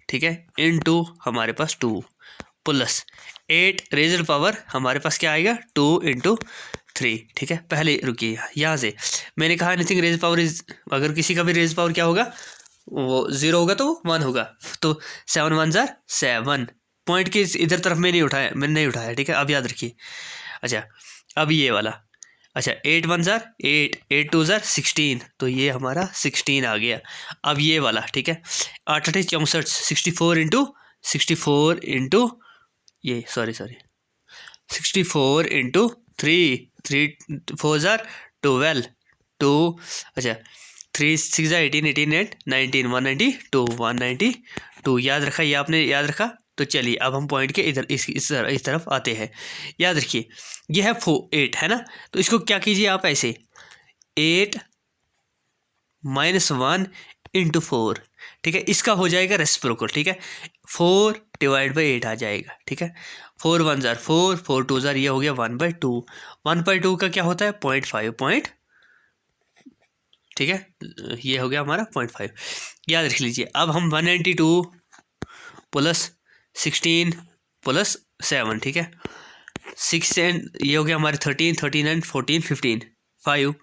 ठीक है, इंटू हमारे पास 2 प्लस 8 रेज़र पावर हमारे पास क्या आएगा 2 इंटू 3, ठीक है। पहले रुकिए, यहाँ से मैंने कहा एनीथिंग रेज़ पावर इज, अगर किसी का भी रेज़ पावर क्या होगा वो 0 होगा तो 1 होगा, तो 7 1 जार 7, पॉइंट की इधर तरफ मैंने नहीं उठाया, ठीक है। अब याद रखिए, अच्छा अब ये वाला, अच्छा 8 1 जार 8 8 2 जार 16, तो ये हमारा 16 आ गया। अब ये वाला, ठीक है, 8 8 64 64 इंटू ये सॉरी 64 इंटू 3 3 4 जार 12 2, अच्छा 3 6 जार 18 18 8 19 192 192, याद रखा, ये आपने याद रखा। तो चलिए अब हम पॉइंट के इधर इस तरफ आते हैं। याद रखिए ये है 8 है ना, तो इसको क्या कीजिए आप ऐसे 8 -1 इंटू 4, ठीक है, इसका हो जाएगा रेसिप्रोकल, ठीक है। 4 डिवाइड बाई 8 आ जाएगा, ठीक है। 4 1 जार 4 4 2 जार, ये हो गया 1/2, 1/2 का क्या होता है 0.5 ठीक है, ये हो गया हमारा 0.5, याद रख लीजिए। अब हम 192 प्लस 16 प्लस 7, ठीक है, 6 एंड ये हो गया हमारे 13 13 एंड 14 15 5,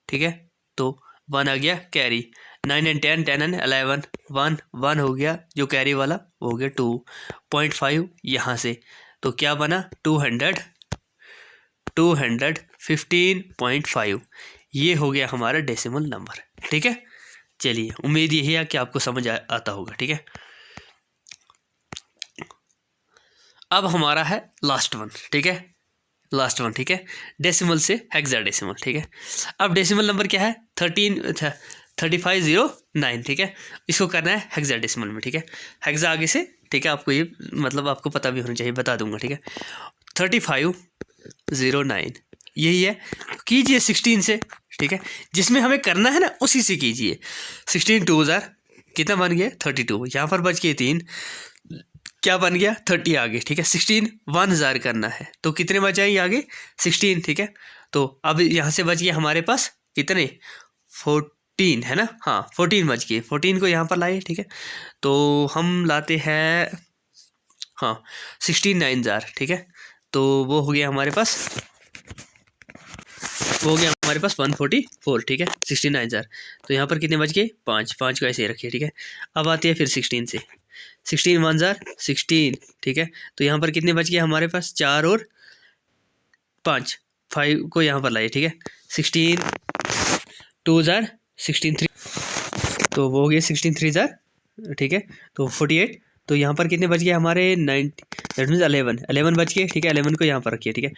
ठीक है। तो 1 आ गया कैरी, 9 एंड 10 10 एंड 11 1 1 हो गया जो कैरी वाला, वो हो गया 2.5 यहाँ से, तो क्या बना 215.5, ये हो गया हमारा डेसिमल नंबर, ठीक है। चलिए उम्मीद यही है कि आपको समझ आता होगा, ठीक है। अब हमारा है लास्ट वन, ठीक है, लास्ट वन, ठीक है, डेसिमल से हेक्साडेसिमल, ठीक है। अब डेसिमल नंबर क्या है 3509, ठीक है, इसको करना है हेक्साडेसिमल में, ठीक है। हेक्सा आगे से, ठीक है, आपको ये मतलब आपको पता भी होना चाहिए, बता दूंगा, ठीक है। 3509 यही है, कीजिए 16 से, ठीक है, जिसमें हमें करना है ना उसी से कीजिए। 16 2 जार कितना बन गया 32, यहाँ पर बच गए 3, क्या बन गया 30 आगे, ठीक है। 16 1 जार करना है तो कितने बच जाएंगे आगे 16, ठीक है। तो अब यहाँ से बच गया हमारे पास कितने 14 है ना, हाँ 14 बच गए, 14 को यहाँ पर लाए, ठीक है। तो हम लाते हैं हाँ 16 9 जार, ठीक है, तो वो हो गया हमारे पास, वो हो गया हमारे पास 144, ठीक है, 16 9 जार। तो यहाँ पर कितने बच गए 5 5 को ऐसे ही रखिए, ठीक है। अब आती है फिर 16 से, 16 1 जार 16, ठीक है, तो यहाँ पर कितने बच गए हमारे पास 4 और 5 5 को यहाँ पर लाइए, ठीक है। 16 2 जार 16 3, तो वो हो गया 16 3 जार, ठीक है, तो 48 तो यहाँ पर कितने बच गए हमारे 90, दैट मीन्स 11 बच गए, ठीक है। 11 को यहाँ पर रखिए, ठीक है।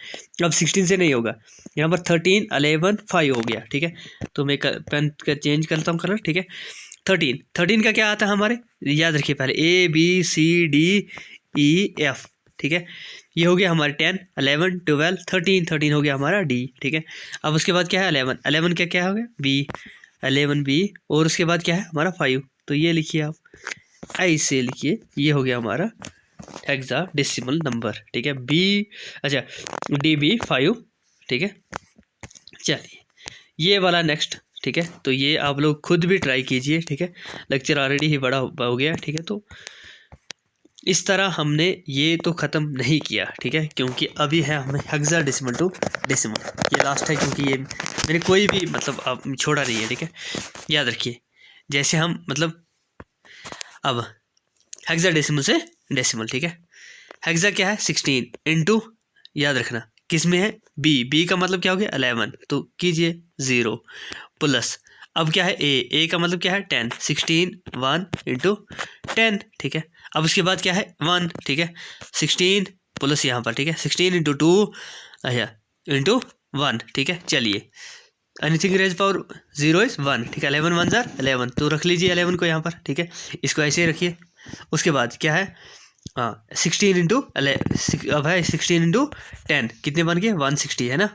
अब 16 से नहीं होगा, यहाँ पर 13, 11, 5 हो गया, ठीक है। तो मैं पेन का चेंज करता हूँ कलर, ठीक है। 13 का क्या आता है हमारे, याद रखिए पहले ABCDEF, ठीक है। ये हो गया हमारे 10, 11, 12, 13 हो गया हमारा D, ठीक है। अब उसके बाद क्या है 11 का क्या हो गया B, 11B, और उसके बाद क्या है हमारा 5। तो ये लिखिए आप, ऐसे लिखिए, ये हो गया हमारा हेक्साडेसिमल नंबर, ठीक है। अच्छा DB 5, ठीक है। चलिए ये वाला नेक्स्ट, ठीक है। तो ये आप लोग खुद भी ट्राई कीजिए, ठीक है। लेक्चर ऑलरेडी ही बड़ा हो गया, ठीक है। तो इस तरह हमने ये तो ख़त्म नहीं किया, ठीक है, क्योंकि अभी है हमें हेक्साडेसिमल टू डेसिमल, ये लास्ट है, क्योंकि ये मैंने कोई भी मतलब अब छोड़ा नहीं है, ठीक है। याद रखिए, जैसे हम मतलब अब हेक्साडेसिमल से डेसिमल, ठीक है। हेक्सा क्या है 16 इंटू, याद रखना किस में है बी का मतलब क्या हो गया 11, तो कीजिए 0 प्लस, अब क्या है ए का मतलब क्या है 10, 16 1 इंटू 10, ठीक है। अब उसके बाद क्या है 1, ठीक है। 16 प्लस यहाँ पर, ठीक है, 16 इंटू 2 अच्छा इंटू 1, ठीक है। चलिए एनीथिंग रेज पावर 0 इज 1, ठीक है। 11 1 जार 11, तो रख लीजिए 11 को यहाँ पर, ठीक है। इसको ऐसे ही रखिए। उसके बाद क्या है 16 इंटू अब है 16 इंटू 10 कितने बन गए 160, है ना।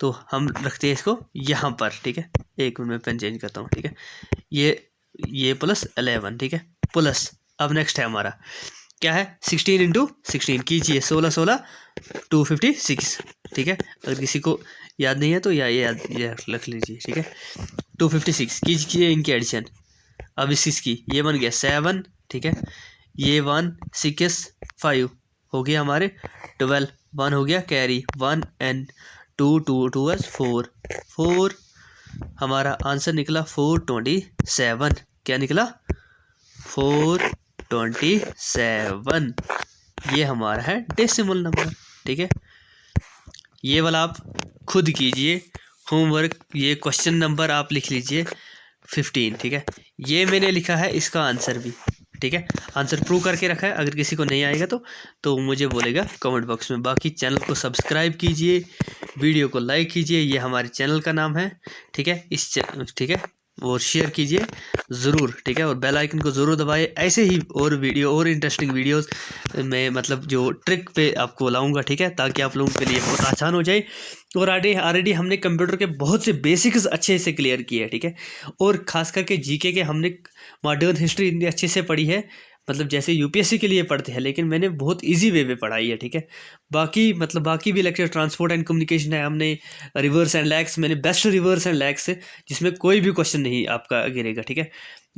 तो हम रखते हैं इसको यहाँ पर, ठीक है। एक मिनट में पेन चेंज करता हूँ, ठीक है। ये प्लस 11, ठीक है, प्लस अब नेक्स्ट है हमारा क्या है 16 इंटू 16 कीजिए 16 16 256, ठीक है। अगर किसी को याद नहीं है तो ये रख लीजिए, ठीक है। 256 कीजिए इनकी एडिशन। अब इसकी ये बन गया 7, ठीक है। ये 1 6 5 हो गया हमारे 12, 1 हो गया कैरी 1 एंड 2 2 4 हमारा आंसर निकला 427। क्या निकला 427, ये हमारा है डेसिमल नंबर, ठीक है। ये वाला आप खुद कीजिए होमवर्क, ये क्वेश्चन नंबर आप लिख लीजिए 15, ठीक है। ये मैंने लिखा है इसका आंसर भी, ठीक है। आंसर प्रूव करके रखा है, अगर किसी को नहीं आएगा तो मुझे बोलेगा कमेंट बॉक्स में। बाकी चैनल को सब्सक्राइब कीजिए, वीडियो को लाइक कीजिए, ये हमारे चैनल का नाम है, ठीक है। ठीक है, और शेयर कीजिए ज़रूर, ठीक है। और बेल आइकन को ज़रूर दबाइए, ऐसे ही और वीडियो और इंटरेस्टिंग वीडियोस मैं मतलब जो ट्रिक पे आपको लाऊंगा, ठीक है, ताकि आप लोगों के लिए बहुत आसान हो जाए। और ऑलरेडी हमने कंप्यूटर के बहुत से बेसिक्स अच्छे से क्लियर किए हैं, ठीक है। और ख़ास करके जीके के हमने मॉडर्न हिस्ट्री इतनी अच्छे से पढ़ी है, मतलब जैसे यूपीएससी के लिए पढ़ते हैं, लेकिन मैंने बहुत इजी वे में पढ़ाई है, ठीक है। बाकी भी लेक्चर ट्रांसपोर्ट एंड कम्युनिकेशन है, हमने रिवर्स एंड लैग्स, मैंने बेस्ट रिवर्स एंड लैग्स है, जिसमें कोई भी क्वेश्चन नहीं आपका गिरेगा, ठीक है।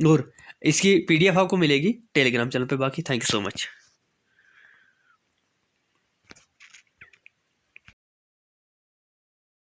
और इसकी PDF आपको मिलेगी टेलीग्राम चैनल पे। बाकी थैंक यू सो मच।